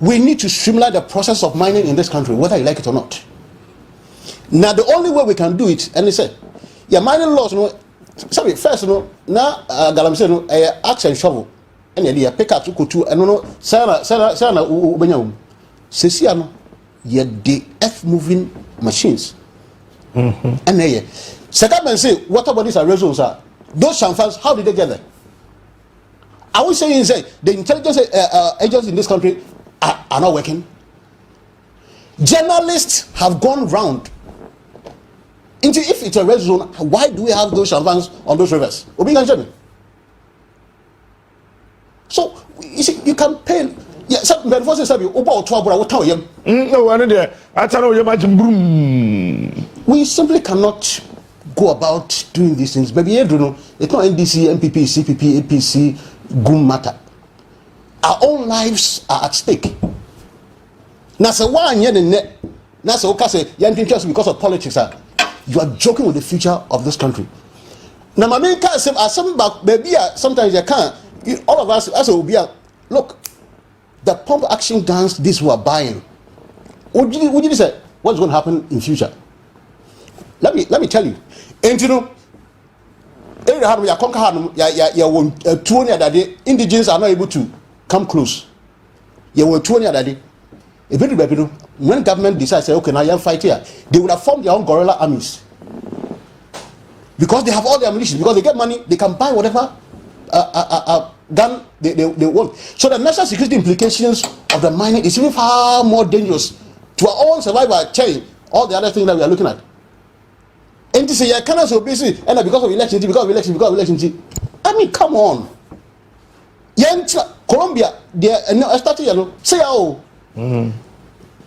We need to streamline the process of mining in this country, whether you like it or not. Now, the only way we can do it, and they say, yeah, mining laws, sorry, first, now, galamsey, axe and shovel, and the pick up to kutu, and sana, ubenyam, sesiano, yet the earth moving machines. And they second man say, what about these results are? Those shamfans, how did they get there? Are we saying say the intelligence agents in this country are not working? Journalists have gone round into if it's a red zone, why do we have those shamfans on those rivers? So you see, you can pay. Yeah, some before say about 12 what time? No, I know there. I tell you, broom. We simply cannot go about doing these things? Maybe you don't know. It's not NDC, MPP, CPP, APC, GUM matter. Our own lives are at stake. Now, so why are you net? Now, so okay, you're interested because of politics. You are joking with the future of this country. Now, my main case is some back, maybe sometimes you can't. All of us, as a look, the pump action guns, these who are buying. Would you say what's going to happen in future? Let me tell you. And you know, indigenous are not able to come close. You were 20 that day. When government decides, okay, now you fight here, they would have formed their own guerrilla armies. Because they have all the ammunition, because they get money, they can buy whatever gun they want. So the national security implications of the mining is even far more dangerous to our own survival chain, all the other things that we are looking at. And to say, yeah, cannot so busy, and because of election, I mean, come on. Colombia, they are starting, say, oh,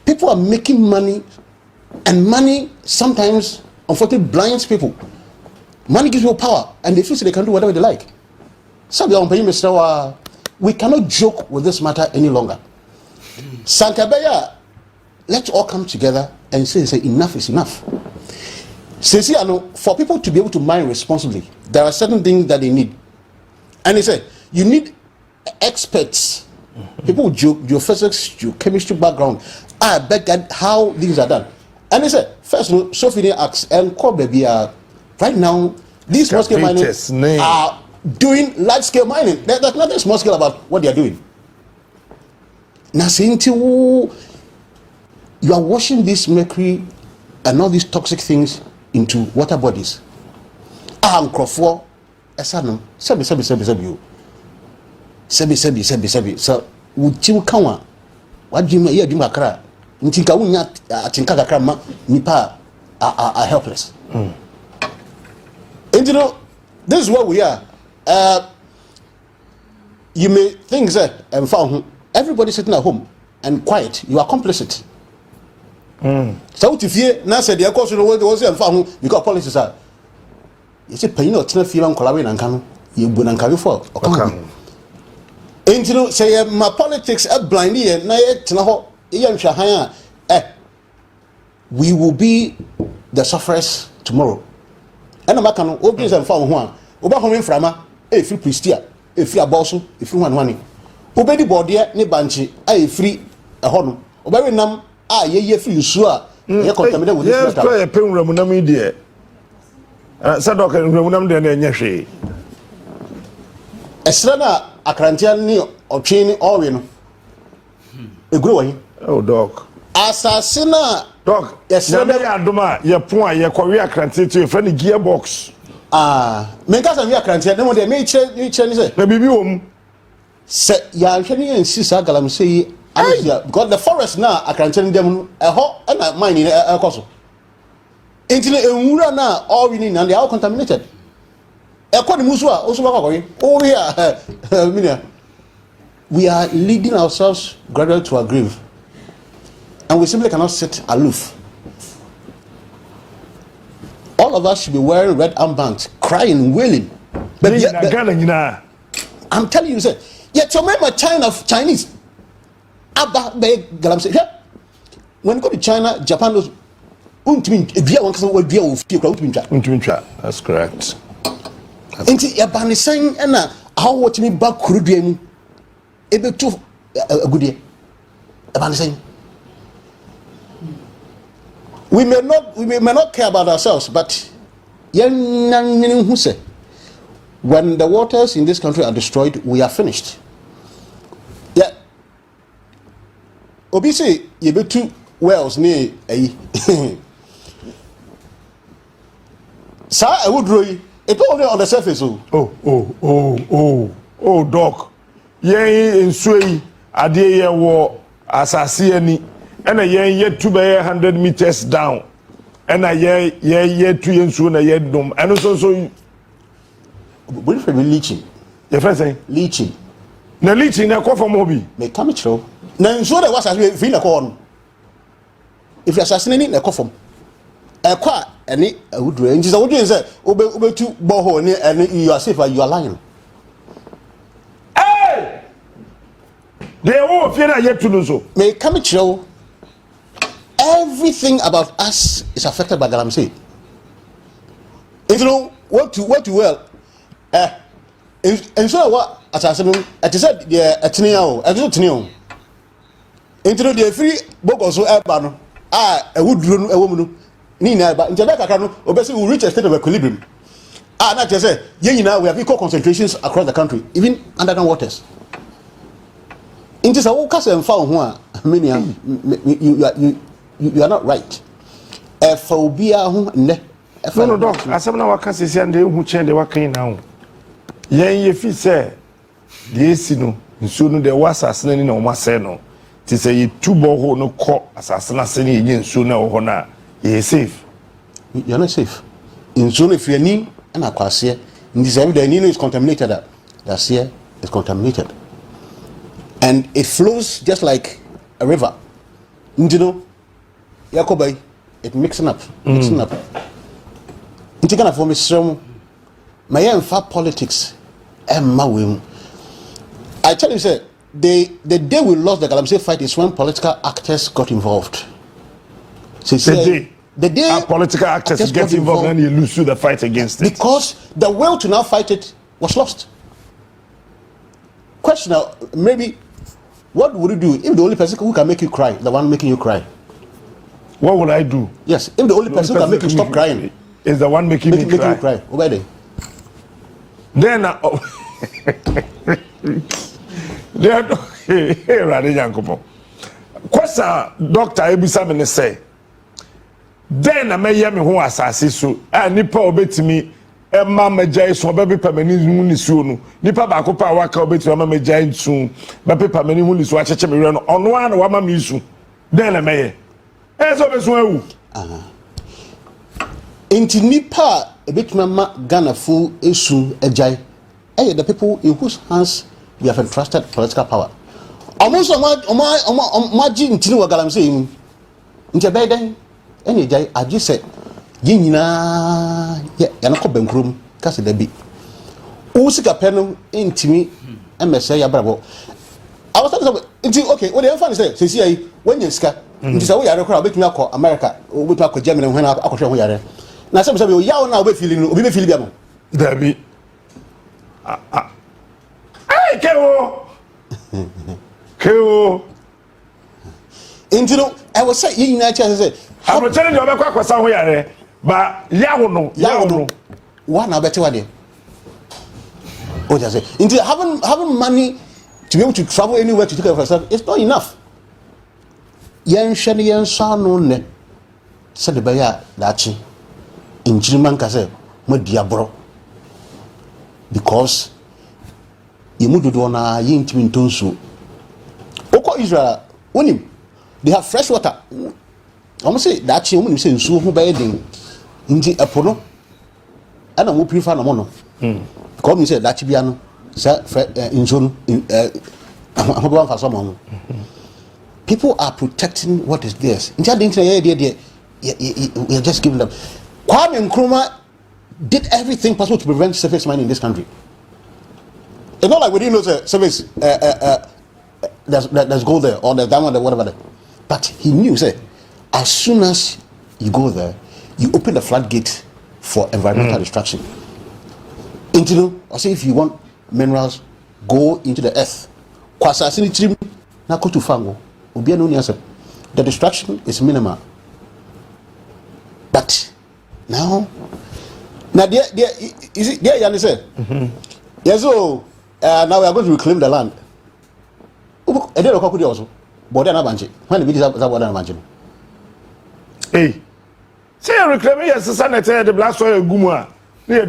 people are making money, and money sometimes, unfortunately, blinds people. Money gives people power, and they feel so they can do whatever they like. So we cannot joke with this matter any longer. Sankabeya, let's all come together and say enough is enough. For people to be able to mine responsibly, there are certain things that they need. And he said, you need experts, people with geophysics, geochemistry background. I bet at how things are done. And he said, first, Sophie asks, and baby, right now, these small scale mining are doing large scale mining. There's nothing small scale about what they are doing. Now, saying to you are washing this mercury and all these toxic things into water bodies. Sebi. So, would you come? What do you mean? You are helpless. And you know, this is where we are. You may think that everybody sitting at home and quiet, you are complicit. So if you now said the course, you know what was found because policies are. You say, Pay no feel on collaborating and come, you wouldn't carry for. And you know, say my politics are blindly and we will be the sufferers tomorrow. And I'm not going to open and found one. Oba home from a free Christia, a free abortion, a free money. Obey the body, ne banchi, a free a honor. Obey nam, ye free sure. You're contaminated with this. Play a pen Ramunami dear. Sadok and Ramunam de Yashi. A strana, a crantian or chain or win. A growing. Oh, dog. Assassina. Dog, yes, Doma, your point, your career cranty to your friendly gearbox. Because of your cranty, no one they may change it. Maybe Set Yanshani and Sister galamsey. Because the forest now, I can tell them a hot and a mining a castle. Into a mura now, all we need, and they are all contaminated. According to Musua, also, oh, yeah, we are leading ourselves gradually to our grave. And we simply cannot sit aloof. All of us should be wearing red armbands, crying, wailing. But I'm telling you, sir, yet you remember Chinese. When you go to China, Japan knows. That's correct. How what me back could you able to a good year? We may not care about ourselves, but when the waters in this country are destroyed, we are finished. Yeah. Obviously, you be 2 wells near a. Sir, I would really. It's only on the surface. Oh, doc. Yea, in Sway, a dear war, as I see any. And a year yet 200 meters down, and a year 2 years soon a year dome, and also we from leaching. Your friend saying leaching. Now leaching a cough for Moby. May come true. Now, so there was a feel a corn. If you're assassinating a cough, a quack, any would range is a would say over to boho and you are safe, you are lying. Hey! They all fear yet to do so. May come show everything about us is affected by galamsey. If you know what to well, and so what as I said, it is said, yeah, a tiniao, a little tiniao. Into the free book also, a wood run a woman. Nina, but in Jamaica, obviously, will reach a state of equilibrium. Not just say, yeah, now we have equal concentrations across the country, even underground waters. In this whole case and found one, many you are not right. A phobia, no, doc, as some of our cases and they who change the working now. Yen if he say, yes, you know, soon there was assassinating on Marceno. To say two boho no court assassination against sooner or honor. You're safe. You're not safe. In soon if you're near and I cross here, in this area, the Nino is contaminated. That here is contaminated. And it flows just like a river. You know, Yakobai, it mixing up. Mixing up. It's kind of for me, so my fat politics and my whim. I tell you, sir, the day we lost the galamsey fight is when political actors got involved. So the day our political actors get involved and you lose the fight against it. Because the will to now fight it was lost. Question now, maybe, what would you do if the only person who can make you cry, the one making you cry? What would I do? Yes, if the only person who can make you stop crying is the one making me cry. You cry. Obey then hey, Rade Yankomo. Kwasa doctor Ebisa me say. Then I may hear me who assassin so. Nipa obetimi e ma magya so be pamani hu ni so no. Nipa ba ko pa waka obetimi ma magya so. Be pamani hu ni so acheche me no. Ono an wa ma me so. Then I may. So be so awu. Inti nipa ebetimi ma Ghana fu esu agya. The people in whose hands we have entrusted political power. Almost imagine Tinu Galamsey in Jabeden, any day, I just said, Yina, Yanako Benkrum, Cassie Debbie. Usika Penum, Intimi, and Messiah Bravo. I was talking okay, what the fun is there? Say, when you scat, this way I recall between America, with Marco Germany when I go here. Now, some say, Yaw now be feeling, we be feeling. Debbie. Hey, Kîlł. Into I was saying, you know, I said, I'm telling you about somewhere, but Yawono. One I bet you idea. What I say, into having money to be able to travel anywhere to take care of yourself, it's not enough. Yan Shanian Sanone said the Baya Dachi in German Case, Modiabro. Because you mudu dona yintimin tunsu. Oko Israel, unim, they have fresh water. I'm say that you say nsu ho baye den. Nti epono. Ana mo prefer na mo no. Because me say that bia no, say nsu no for some. People are protecting what is theirs. Nti adin we are just giving them. Kwame Nkrumah did everything possible to prevent surface mining in this country. It's not like we didn't know the surface there's gold there or there's diamond or whatever there. But he knew, say, as soon as you go there, you open the floodgate for environmental destruction. Into I say if you want minerals, go into the earth. The destruction is minimal. But now there you see there you understand? Yes, so now we are going to reclaim the land. Also, when the hey, say reclaim yes, sanitary the black soil gumwa. We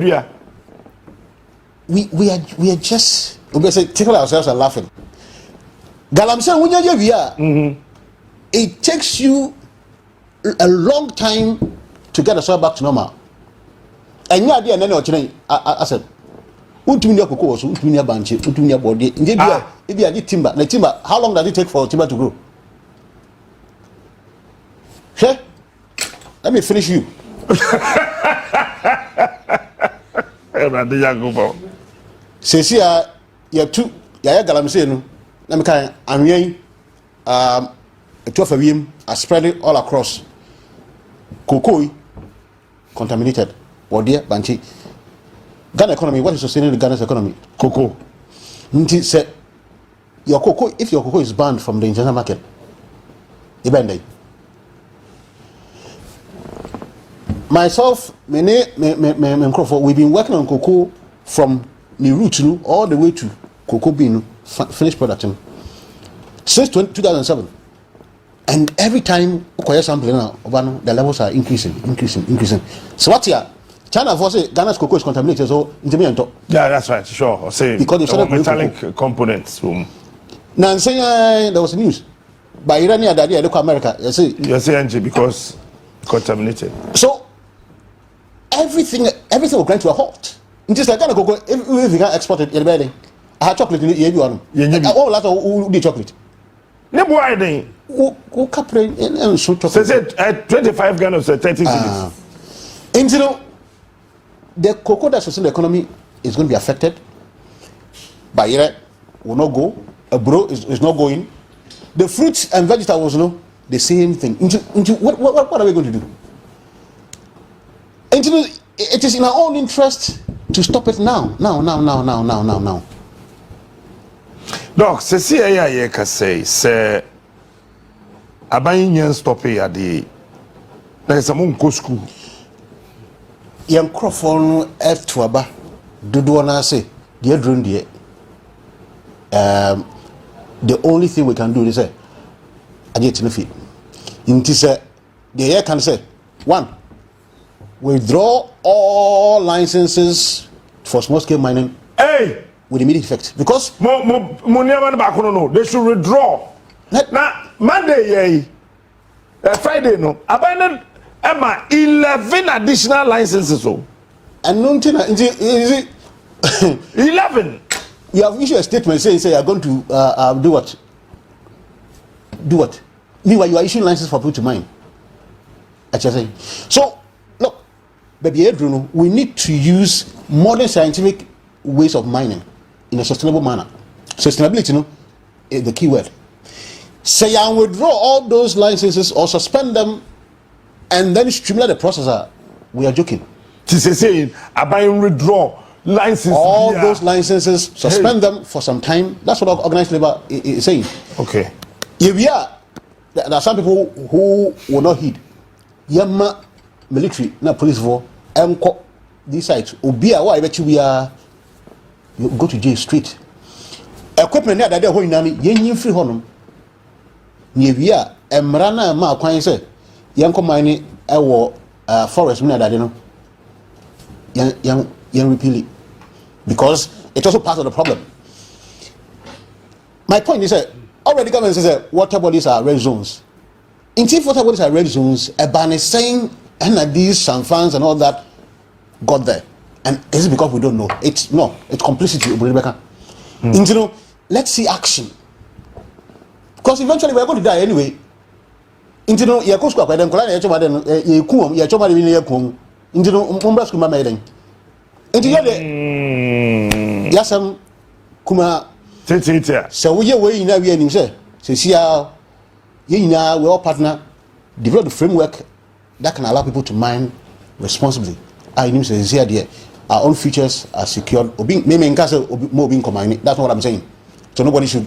are just tickle ourselves and laughing. Galamsey we are. It takes you a long time to get the soil back to normal. And you idea and I said, timber. How long does it take for timber to grow? Let me finish you. Everybody young go. Sesia ya tu ya galamsey no na me kan anwen etu afawiem are spreading all across. Cocoa contaminated. Odia banchi. Ghana economy, what is sustaining the Ghana's economy? Cocoa. Nti say your cocoa, if your cocoa is banned from the international market, ibende. Myself, me we've been working on cocoa from the root all the way to cocoa bean finished product since 2007. And every time we sampling now, the levels are increasing. So what here? China for say Ghana's cocoa is contaminated, so into. Yeah, that's right. Sure. Say because they started metallic components. Now, saying there was news by Iranian that they look America. You say NG because contaminated. So everything will grind to a halt. Just like Ghana cocoa, if you can export it, I had chocolate in the one. All that who did chocolate. Never why they. Who captured and shoot chocolate? Says 25 Ghana, 30 cities. And you know, the cocoa that sustains the economy is going to be affected. Bayere will not go. Abro is not going. The fruits and vegetables, the same thing. What are we going to do? And you know, it is in our own interest to stop it now. Doc, say can say abayin stop it at the there is a moon school. Young Crawford at Twaba, do na say, dear drone dear. The only thing we can do is say, I get to the feet. It is the air can say, one, withdraw all licenses for small scale mining. Hey! With immediate effect. Because they should withdraw. Now, Monday, Friday, no. Abandon Emma 11 additional licenses. And no, is it 11? You have issued a statement saying you are going to do what? Do what? Meanwhile, you are issuing licenses for people to mine. So, look, baby, we need to use modern scientific ways of mining in a sustainable manner. Sustainability, is the key word. Say and withdraw all those licenses or suspend them and then streamline the process. We are joking. Saying, I buy and withdraw licenses. All those licenses, suspend them for some time. That's what organized labor is saying. Okay. If we are, there are some people who will not heed. Yama military, na police for MCO these sites. Ubia, why bet you are you go to jail straight. Equipment that they're holding nami, yen free honum. Nevia, Emrana ma kwan say, yanko mining ewo forest mina that yan repeal it. Because it's also part of the problem. My point is that already government says that water bodies are red zones. In chief water bodies are red zones, a ban is saying and these some fans and all that got there. And is it because we don't know? It's complicity, Rebecca. You know, let's see action. Because eventually we're going to die anyway. You know, you're going to go then you're Yasam Kuma so we are way in a way say see how we all partner develop the framework that can allow people to mine responsibly. I need to say here our own futures are secured. Maybe in case of more being combined. That's not what I'm saying. So nobody should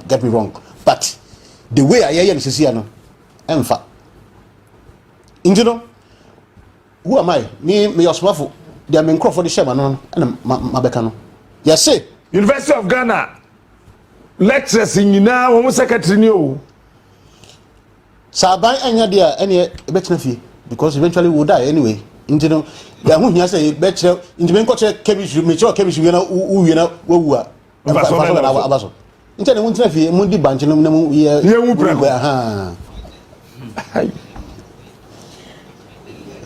get me wrong. But the way I hear this here no, in fact, you know, who am I? Me your smartphone. They are main crop for the Sherman and Mabecano. Yes, say University of Ghana lectures in now almost secretary new. Sabai any better fee because eventually we'll die anyway. Into the who you say better into main culture chemistry, mature chemistry, you know, who are Abaso. Into the winter fee, Mundi Banchinum,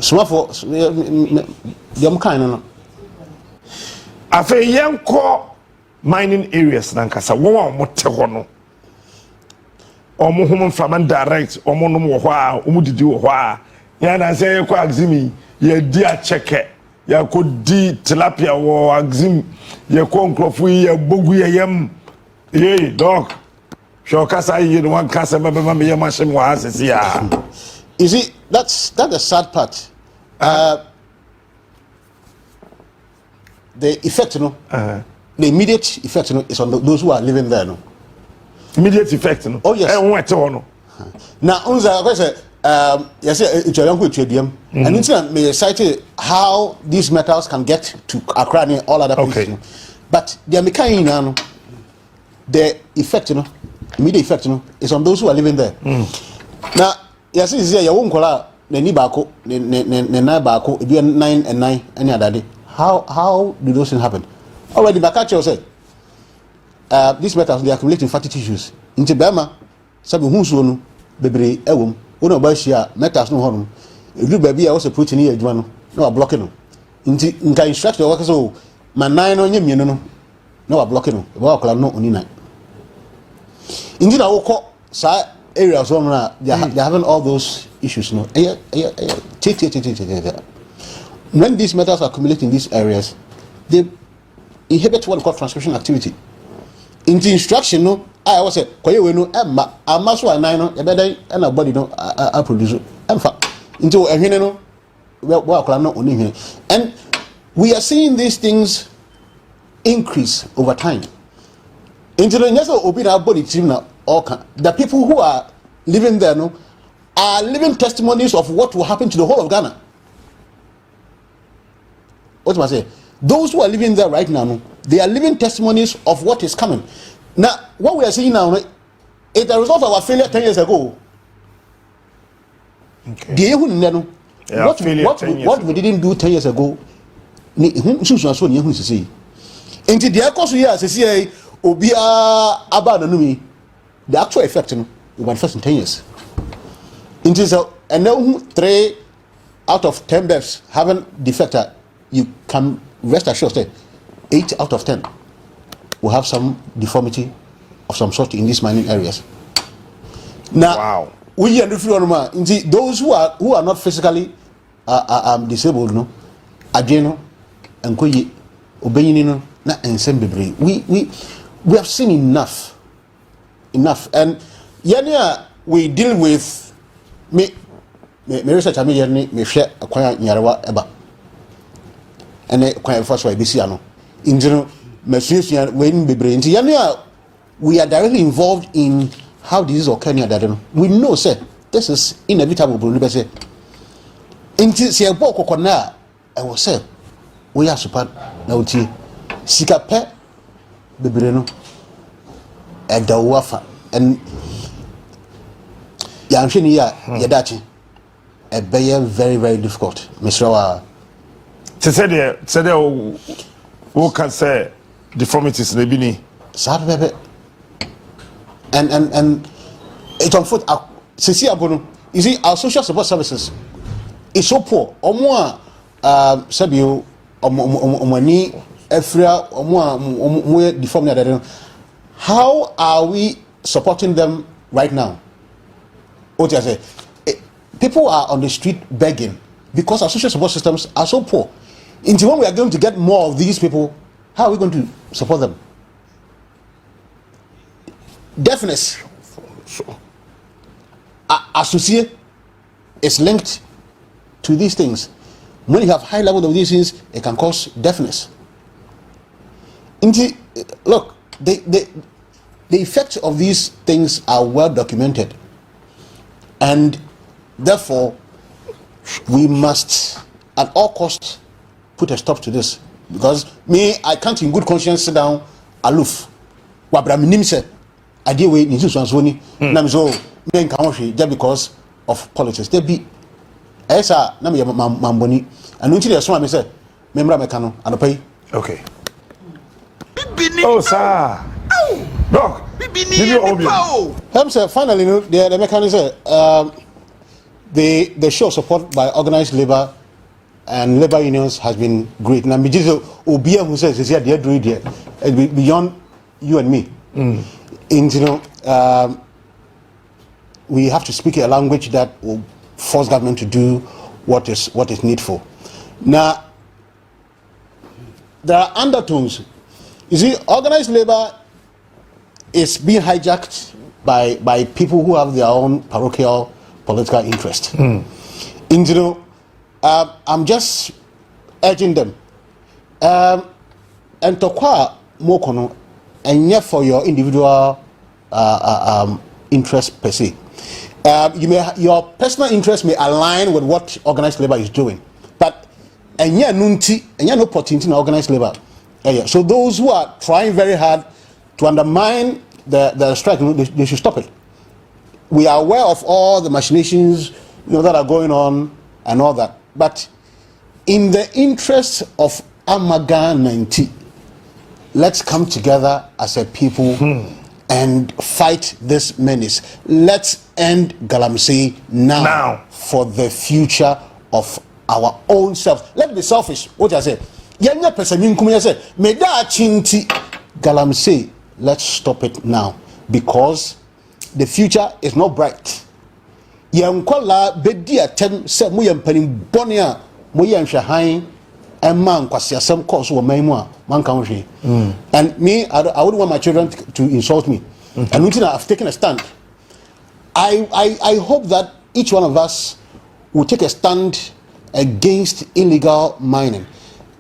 Small young kind. I feel young core mining areas, Nankasa, one more Tehono. Or more human from direct, or more no more, or did you why ya na say you ko aximi ye di a cheke ya ko di tilapia wo axim ye ko nkrofo ye bogu ye yam ye dog show kasa ye no one kasa baba me yam ashim wa asisi ya. You see, that's the sad part. The effect, you know, the immediate effect, you know, is on those who are living there, no. Immediate effect, no. Oh yes. Now, yes, it's a young and instead may cite how these metals can get to Accra and all other places. Okay. You know? But the American, the effect, you know, immediate effect, you know, is on those who are living there. Now, yes, is here. You won't call out the Nibako, the Nabako, if you are 9 and 9 any other day. How do those things happen? Already, Bakacho said, these metals they accumulate in fatty tissues. Into Burma, Sabi Hunsunu, Bebre, Ewum, Uno Bashia, metals no honum. If you baby, I also put in here, no blocking them. Into instruct the workers, oh, my 9 on you, no blocking them. Walk no only night. Indeed, I will call areas where they're having all those issues, no. When these metals accumulate in these areas, they inhibit what we call transcription activity. In the instruction, no, I always say, "Koye no, Emma, amaso anai no, ebeda and a body no, I produce." Emfa into a no, and we are seeing these things increase over time. Into the next open body team now, the people who are living there, no, are living testimonies of what will happen to the whole of Ghana. What am I saying? Those who are living there right now, no, they are living testimonies of what is coming. Now, what we are seeing now, no, is a result of our failure 10 years ago. Okay. What we didn't do 10 years ago, the actual effect will manifest in 10 years. And now 3 out of 10 births haven't defected. You can rest assured that 8 out of 10 will have some deformity of some sort in these mining areas. Now, wow. We are those who are not physically disabled, no, Adreno and Koyi Obenino, and Sembebre. We have seen enough, and Yania we deal with me research me share acquire Yarawa Eba. And quite first way Bisiano. In general, we are directly involved in how disease occur near that. We know, sir, this is inevitable. Until see a book or I was say, we are super now. Sika pet Bibreno at the wafa and Yanshini Yadachi a very, very difficult. Mr. Said who can say deformities in the bini. Sad baby. And it's on foot. You see, our social support services is so poor. More Sabio money Efria more deformed. How are we supporting them right now? What I say? People are on the street begging because our social support systems are so poor. Until when we are going to get more of these people, how are we going to support them? Deafness, associate, is linked to these things. When you have high level of these things, it can cause deafness. Look, the effects of these things are well documented, and therefore we must, at all costs, put a stop to this, because I can't in good conscience sit down aloof. Wabraminim said, I deal with Nizu Namzo, men country just because of politics. There be Esa Namia Mamboni, and until the swami said, Member Mecano, and pay. Okay. Oh, sir. Doc, finally, the mechanism, the show support by organized labor and labor unions has been great. Now, Obia who says, "Is here, dear, do it here." Beyond you and me, we have to speak a language that will force government to do what is needful. Now, there are undertones. You see, organized labor is being hijacked by people who have their own parochial political interest. And you know, I'm just urging them. And to qua mokono, and yet for your individual interest per se. Your personal interest may align with what organized labor is doing, but and yeah, no opportunity in organized labor. So those who are trying very hard to undermine the strike, they should stop it. We are aware of all the machinations that are going on and all that, but in the interest of Amaga 90, let's come together as a people and fight this menace. Let's end galamsey now for the future of our own selves. Let's be selfish. What I say? Yenya person say me da chinti galamsey. Let's stop it now because the future is not bright. Yankola bedi atem se mo yampanim bone a mo yanhwe han emma nkwasiasem course wo man mu a man kan hwe. And me, I wouldn't want my children to insult me. And until I've taken a stand. I hope that each one of us will take a stand against illegal mining.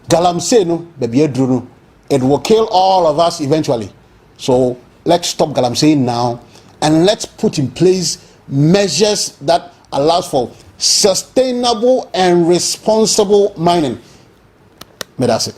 Galamsey no baby edru, it will kill all of us eventually. So let's stop galamsey now and let's put in place measures that allows for sustainable and responsible mining. May that's it.